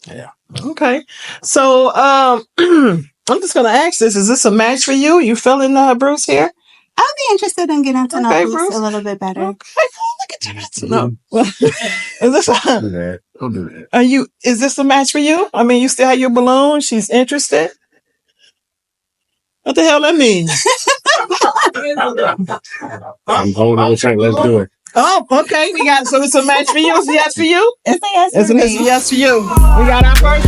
Yeah. Okay. So I'm just gonna ask this. Is this a match for you? You feeling Bruce here? I'll be interested in getting to know Bruce Bruce a little bit better. Okay. Look at you. No. Is this Don't do that. Don't do that. is this a match for you? I mean, you still have your balloon. She's interested. What the hell that mean? I'm holding on tight. Let's do it. Oh, okay. We got so it's a match for you. It's a yes for you. It's a yes for It's a me. yes for you. We got our first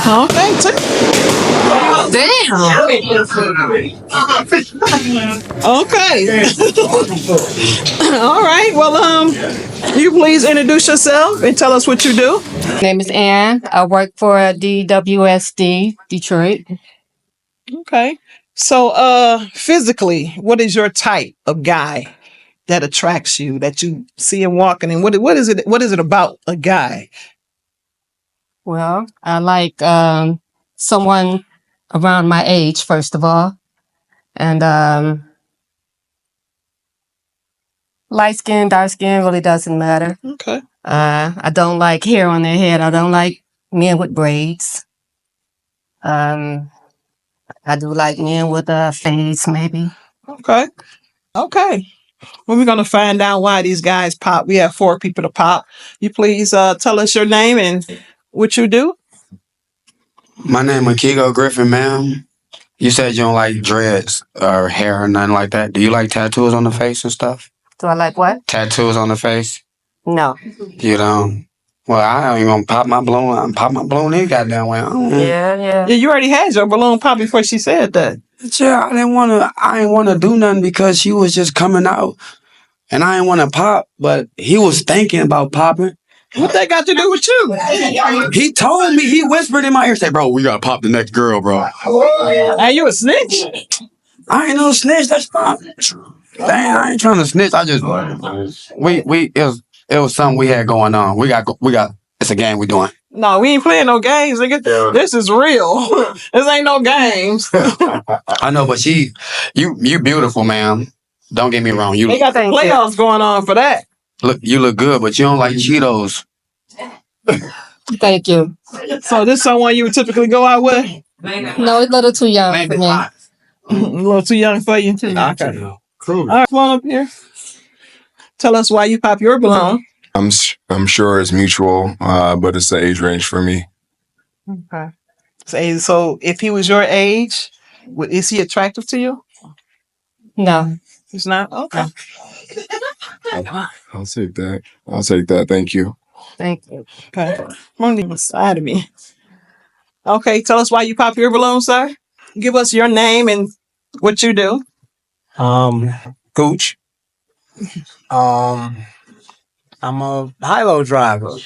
Okay, damn. Okay. All right. Well, you please introduce yourself and tell us what you do. My name is Ann. I work for DWSD, Detroit. Okay. So, physically, what is your type of guy that attracts you, that you see him walking? And what is it? What is it about a guy? Well, I like someone around my age, first of all. And light skin, dark skin really doesn't matter. Okay. I don't like hair on their head. I don't like men with braids. I do like men with fades, maybe. Okay. Okay. Well, we're going to find out why these guys pop. We have 4 people to pop. You please tell us your name and what you do. My name is Kigo Griffin, ma'am. You said you don't like dreads or hair or nothing like that. Do you like tattoos on the face and stuff? Do I like what? Tattoos on the face? No. You don't? Well, I don't even pop my balloon. Pop my balloon any goddamn way. Yeah. Yeah, you already had your balloon pop before she said that. Yeah, I didn't wanna do nothing because she was just coming out and I didn't wanna pop, but he was thinking about popping. What that got to do with you? He told me, he whispered in my ear, say, bro, we gotta pop the next girl, bro. Hey, you a snitch? I ain't no snitch, that's fine. Dang, I ain't trying to snitch. I just it was something we had going on. We got it's a game we doing. No, we ain't playing no games, nigga. This is real. This ain't no games. I know, but you beautiful, man. Don't get me wrong. They got the playoffs going on for that. You look good, but you don't like Cheetos. Thank you. So this someone you would typically go out with? No, it's a little too young for me. A little too young for you? Okay. Cool. All right, come on up here. Tell us why you pop your balloon. I'm sure it's mutual, but it's the age range for me. Okay. So if he was your age, is he attractive to you? No. He's not? Okay. I'll take that. Thank you. Thank you. Okay. Come on the side of me. Okay, tell us why you pop your balloon, sir. Give us your name and what you do. Gooch. I'm a high-low driver.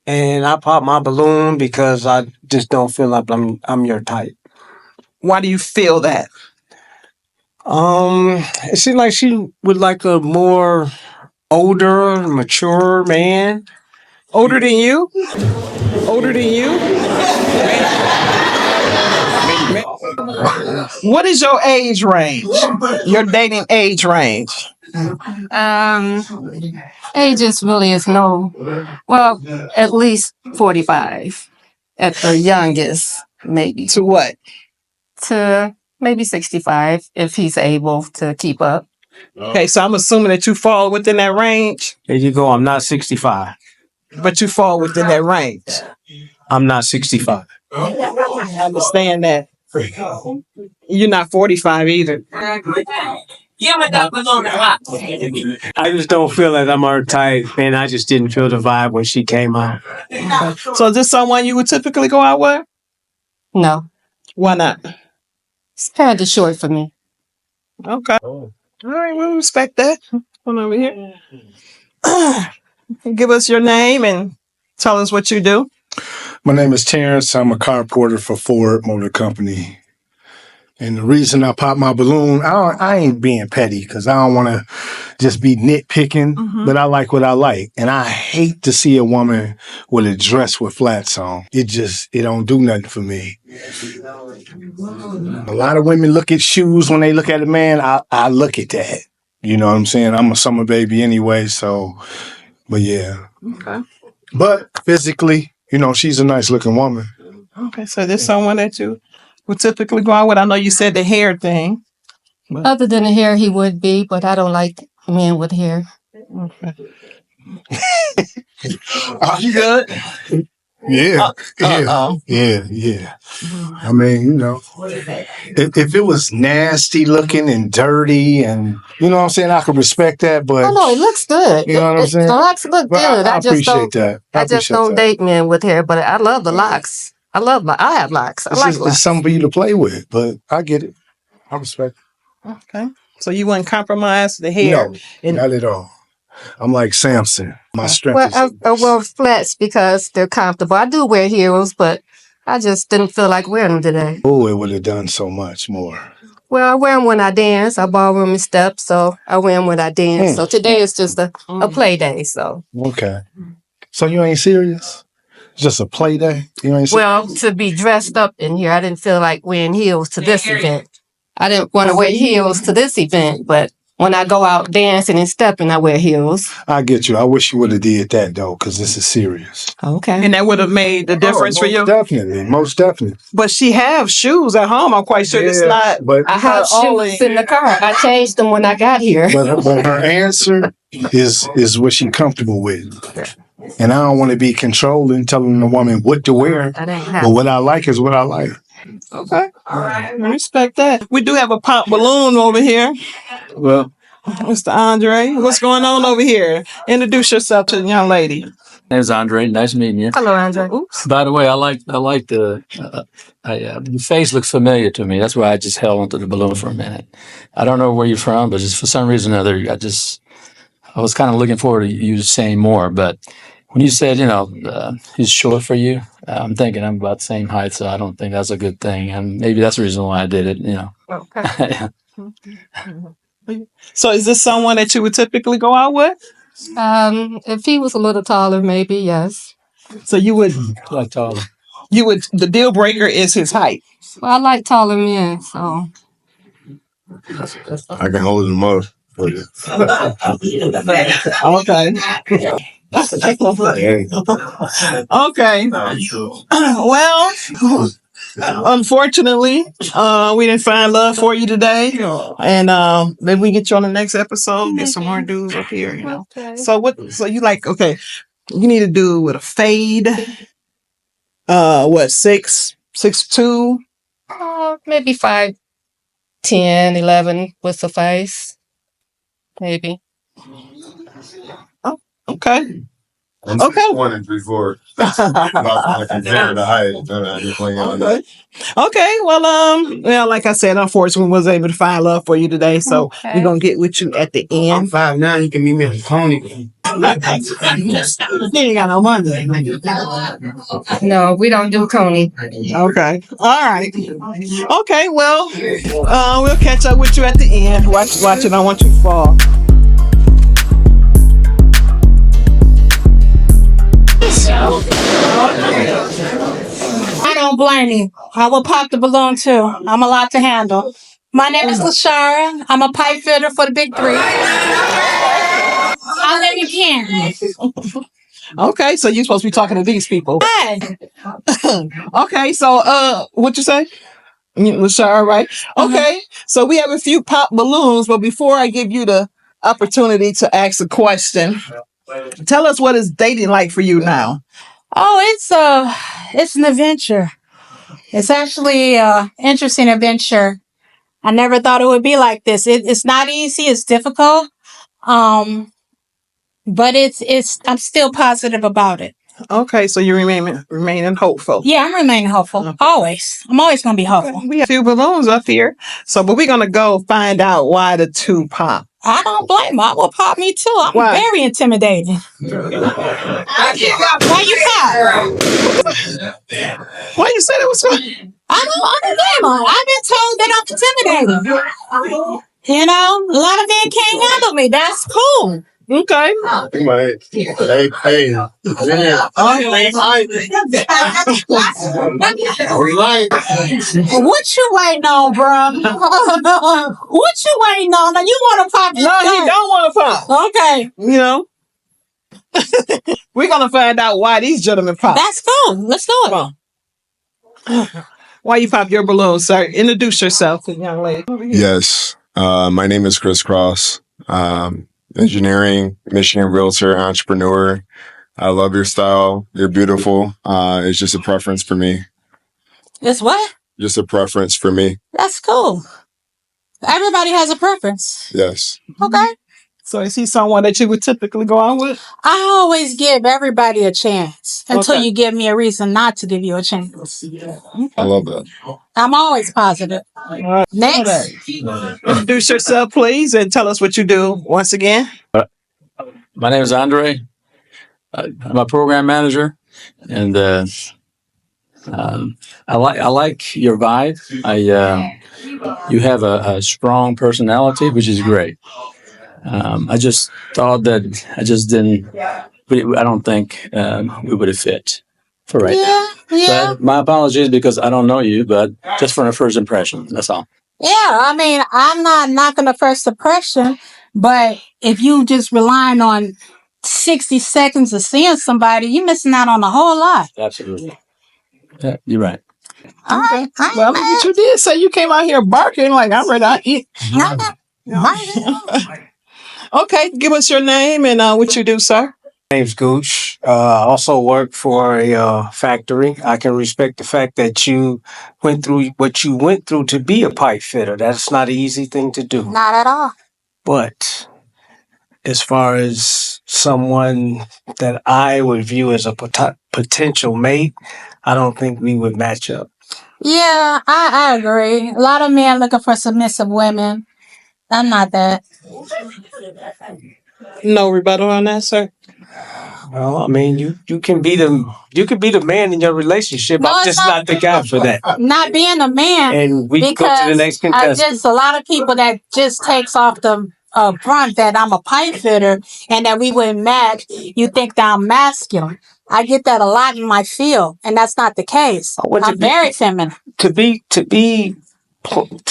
And I pop my balloon because I just don't feel like I'm your type. Why do you feel that? It seems like she would like a more older, mature man. Older than you? Older than you? What is your age range? Your dating age range? Age is no. Well, at least 45. At the youngest, maybe. To what? To maybe 65 if he's able to keep up. Okay, so I'm assuming that you fall within that range. There you go. I'm not 65. But you fall within that range. I'm not 65. I understand that. You're not 45 either. I just don't feel like I'm her type, and I just didn't feel the vibe when she came out. So is this someone you would typically go out with? No. Why not? It's kind of short for me. Okay. All right, we'll respect that. Come over here. Give us your name and tell us what you do. My name is Terrence. I'm a car porter for Ford Motor Company. And the reason I pop my balloon, I ain't being petty because I don't want to just be nitpicking, but I like what I like. And I hate to see a woman with a dress with flats on. It don't do nothing for me. A lot of women look at shoes when they look at a man. I look at that. You know what I'm saying? I'm a summer baby anyway, so, but yeah. Okay. But physically, she's a nice looking woman. Okay, so there's someone that you would typically go out with. I know you said the hair thing. But... Other than the hair, he would be, but I don't like men with hair. Okay. Are you good? Yeah. Yeah. I mean, if it was nasty looking and dirty and, you know what I'm saying, I could respect that, but... Oh, no, it looks good. You know what I'm saying? The locks look But good. I appreciate that. I just don't date men with hair, but I love the locks. I have locks. I like locks. It's something for you to play with, but I get it. I respect it. Okay. So you wouldn't compromise the hair? No, not at all. I'm like Samson. My strength is... I wear flats because they're comfortable. I do wear heels, but I just didn't feel like wearing them today. Oh, it would have done so much more. Well, I wear them when I dance. I ballroom and step, so I wear them when I dance. So today is just a play day, so. Okay. So you ain't serious? Just a play day? You ain't serious? Well, to be dressed up in here, I didn't feel like wearing heels to this event. I didn't want to wear heels to this event, but when I go out dancing and stepping, I wear heels. I get you. I wish you would have did that, though, because this is serious. Okay. And that would have made the difference for you? Most definitely. But she have shoes at home. I'm quite sure it's not. But I have shoes in the car. I changed them when I got here. But her answer is what she's comfortable with. And I don't want to be controlling, telling the woman what to wear. But what I like is what I like. Okay. All right. I respect that. We do have a pop balloon over here. Well, Mr. Andre, what's going on over here? Introduce yourself to the young lady. name's Andre. Nice meeting you. Hello, Andre. By the way, I like the your face looks familiar to me. That's why I just held onto the balloon for a minute. I don't know where you're from, but just for some reason or other, I was kind of looking forward to you saying more. But when you said, he's short for you, I'm thinking I'm about the same height, so I don't think that's a good thing. And maybe that's the reason why I did it. Okay. So is this someone that you would typically go out with? If he was a little taller, maybe yes. So you would, Like taller. the deal breaker is his height. Well, I like taller men, so. I can hold him up for you. Okay. Okay. Well, unfortunately, we didn't find love for you today, and maybe we get you on the next episode. Get some more dudes up here. Okay. So what? So you like? Okay, you need to do with a fade. What 6'2"? Maybe 5'10", 11 would suffice. Maybe. Oh, okay. I'm Okay. 1 and 3/4. I compare the height. Okay. Okay. Well, like I said, unfortunately, we wasn't able to find love for you today, so Okay. we're gonna get with you at the I'm end. 5'9". You can meet me at the Tony. You ain't got no money. No, we don't do Coney. Okay. All right. Okay. Well, we'll catch up with you at the end. Watch it. I want you to fall. I don't blame you. I will pop the balloon too. I'm a lot to handle. My name is LaShara. I'm a pipe fitter for the big three. I'll let you can. Okay. So you're supposed to be talking to these people. Hey. Okay. So, what you say? LaShara, right? Okay. So we have a few pop balloons, but before I give you the opportunity to ask a question, tell us what is dating like for you now. Oh, it's an adventure. It's actually an interesting adventure. I never thought it would be like this. It's not easy. It's difficult. But I'm still positive about it. Okay, so you remaining hopeful. Yeah, I'm remaining hopeful. Okay. Always. I'm always going to be hopeful. Okay. We have a few balloons up here. But we're going to go find out why the two pop. I don't blame him. I will pop me too. I'm very intimidating. Why you pop? Why you said it was fun? I don't understand. I've been told that I'm intimidating. A lot of men can't handle me. That's cool. Okay. What you waiting on, bro? What you waiting on? Now you want to pop? No, he don't want to pop. Okay. We're gonna find out why these gentlemen pop. That's cool. Let's do it. Why you pop your balloon, sir? Introduce yourself to the young lady. Yes. My name is Chris Cross. Engineering, Michigan realtor, entrepreneur. I love your style. You're beautiful. It's just a preference for me. It's what? Just a preference for me. That's cool. Everybody has a preference. Yes. Okay. So is he someone that you would typically go out with? I always give everybody a chance until you give me a reason not to give you a chance. I love that. I'm always positive. Next. Introduce yourself, please, and tell us what you do once again. My name is Andre. I'm a program manager, and I like your vibe. You have a strong personality, which is great. I just thought that I don't think we would have fit for right now. Yeah. But my apologies because I don't know you, but just from a first impression, that's all. Yeah, I mean, I'm not knocking the first impression, but if you just relying on 60 seconds of seeing somebody, you're missing out on a whole lot. Absolutely. Yeah, you're right. All right. Well, look what you did. Say you came out here barking like I'm ready to eat. Okay, give us your name and what you do, sir. My name's Gooch. I also work for a factory. I can respect the fact that you went through what you went through to be a pipe fitter. That's not an easy thing to do. Not at all. But as far as someone that I would view as a potential mate, I don't think we would match up. Yeah, I agree. A lot of men looking for submissive women. I'm not that. No rebuttal on that, sir. Well, I mean, you can be the man in your relationship. No, I'm it's just not the guy for that. Not being a man. And we can go to the next contestant. Just a lot of people that just takes off the front that I'm a pipe fitter and that we wouldn't match. You think that I'm masculine. I get that a lot in my field, and that's not the case. I'm very feminine. To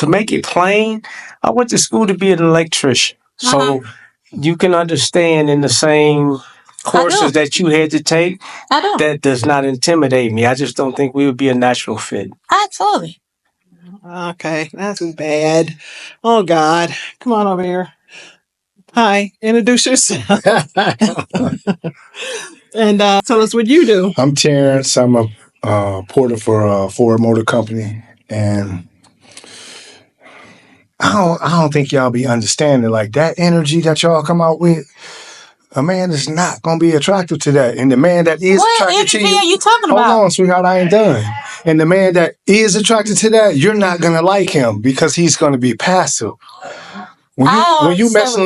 make it plain, I went to school to be an electrician. So you can understand in the same courses that you had to take, that does not intimidate me. I just don't think we would be a natural fit. Absolutely. Okay, that's bad. Oh God, come on over here. Hi, introduce yourself. And tell us what you do. I'm Terrence. I'm a porter for a Ford Motor Company, and I don't think y'all be understanding like that energy that y'all come out with. A man is not gonna be attracted to that, and the man that is attracted to you. What energy are you talking about? Hold on, sweetheart, I ain't done. And the man that is attracted to that, you're not gonna like him because he's gonna be passive. When you're messing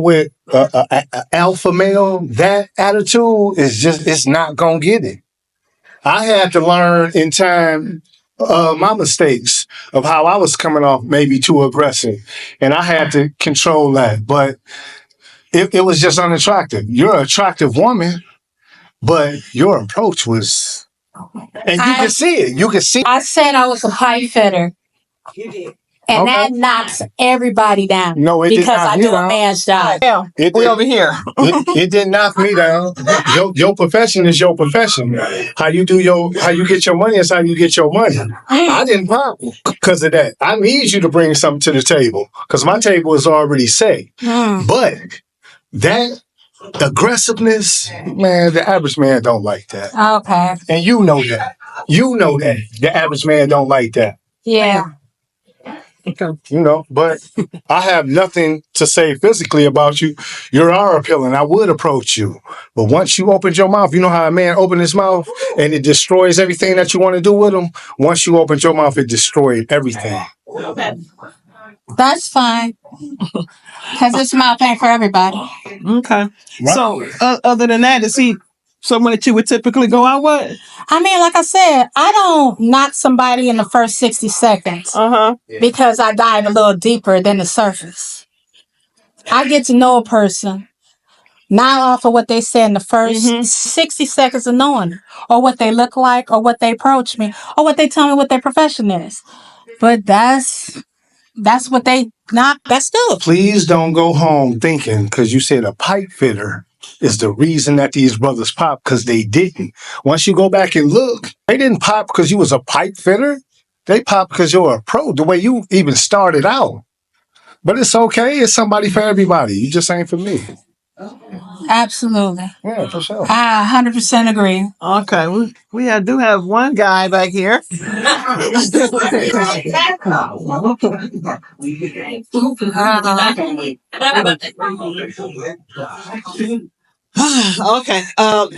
with a alpha male, that attitude is just, it's not gonna get it. I had to learn in time my mistakes of how I was coming off maybe too aggressive, and I had to control that. But it was just unattractive. You're an attractive woman, but your approach was, and you can see it. You can see. I said I was a pipe fitter. You did. And that knocks everybody down. No, it because did not. I do a man's job. Yeah, we over here. It didn't knock me down. Your profession is your profession. How you get your money is how you get your money. I didn't pop because of that. I need you to bring something to the table because my table is already set. But that aggressiveness, man, the average man don't like that. Okay. And you know that. You know that. The average man don't like that. Yeah. You know, but I have nothing to say physically about you. You are appealing. I would approach you. But once you opened your mouth, you know how a man opened his mouth and it destroys everything that you want to do with him? Once you opened your mouth, it destroyed everything. That's fine. Because this mouth ain't for everybody. Okay. Right. So, other than that, is he someone that you would typically go out with? I mean, like I said, I don't knock somebody in the first 60 seconds. Because I dive a little deeper than the surface. I get to know a person, not off of what they say in the first 60 seconds of knowing them, or what they look like, or what they approach me, or what they tell me what their profession is. But that's what they knock. That's do. Please don't go home thinking, because you said a pipe fitter is the reason that these brothers pop, because they didn't. Once you go back and look, they didn't pop because you was a pipe fitter. They pop because you're a pro, the way you even started out. But it's okay. It's somebody for everybody. You just ain't for me. Absolutely. Yeah, for sure. I 100% agree. Okay, we do have one guy back here. Okay,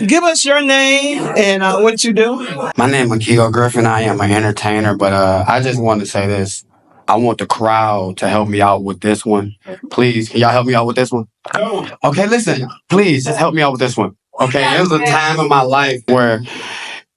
give us your name and what you do. My name is Akil Griffin. I am an entertainer, but I just want to say this. I want the crowd to help me out with this one. Please, can y'all help me out with this one? Okay, listen. Please, just help me out with this one. Okay, there was a time in my life where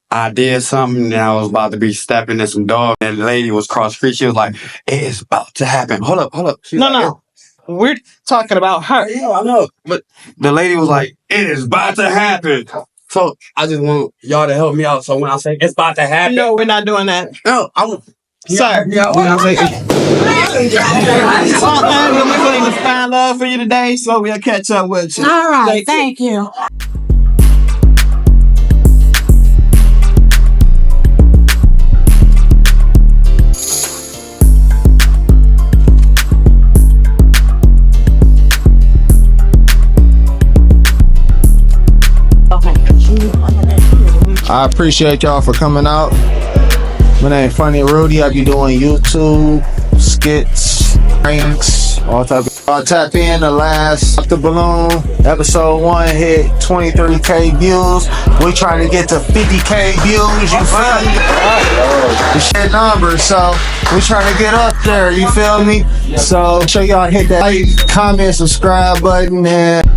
I did something and I was about to be stepping in some dog, and the lady was cross street. She was like, "It is about to happen." Hold up. No. We're talking about her. Yeah, I know. But the lady was like, "It is about to happen." So I just want y'all to help me out. So when I say it's about to happen. No, we're not doing that. No, I will. Sir. Yeah, when I say we're going to find love for you today, so we'll catch up with you. All right. Thank you. I appreciate y'all for coming out. My name is Funny Rudiie. I be doing YouTube, skits, pranks, I'll tap in the last Off the Balloon. Episode 1 hit 23K views. We trying to get to 50K views. You feel me? The shit numbers. So we trying to get up there. You feel me? So make sure y'all hit that like, comment, subscribe button, and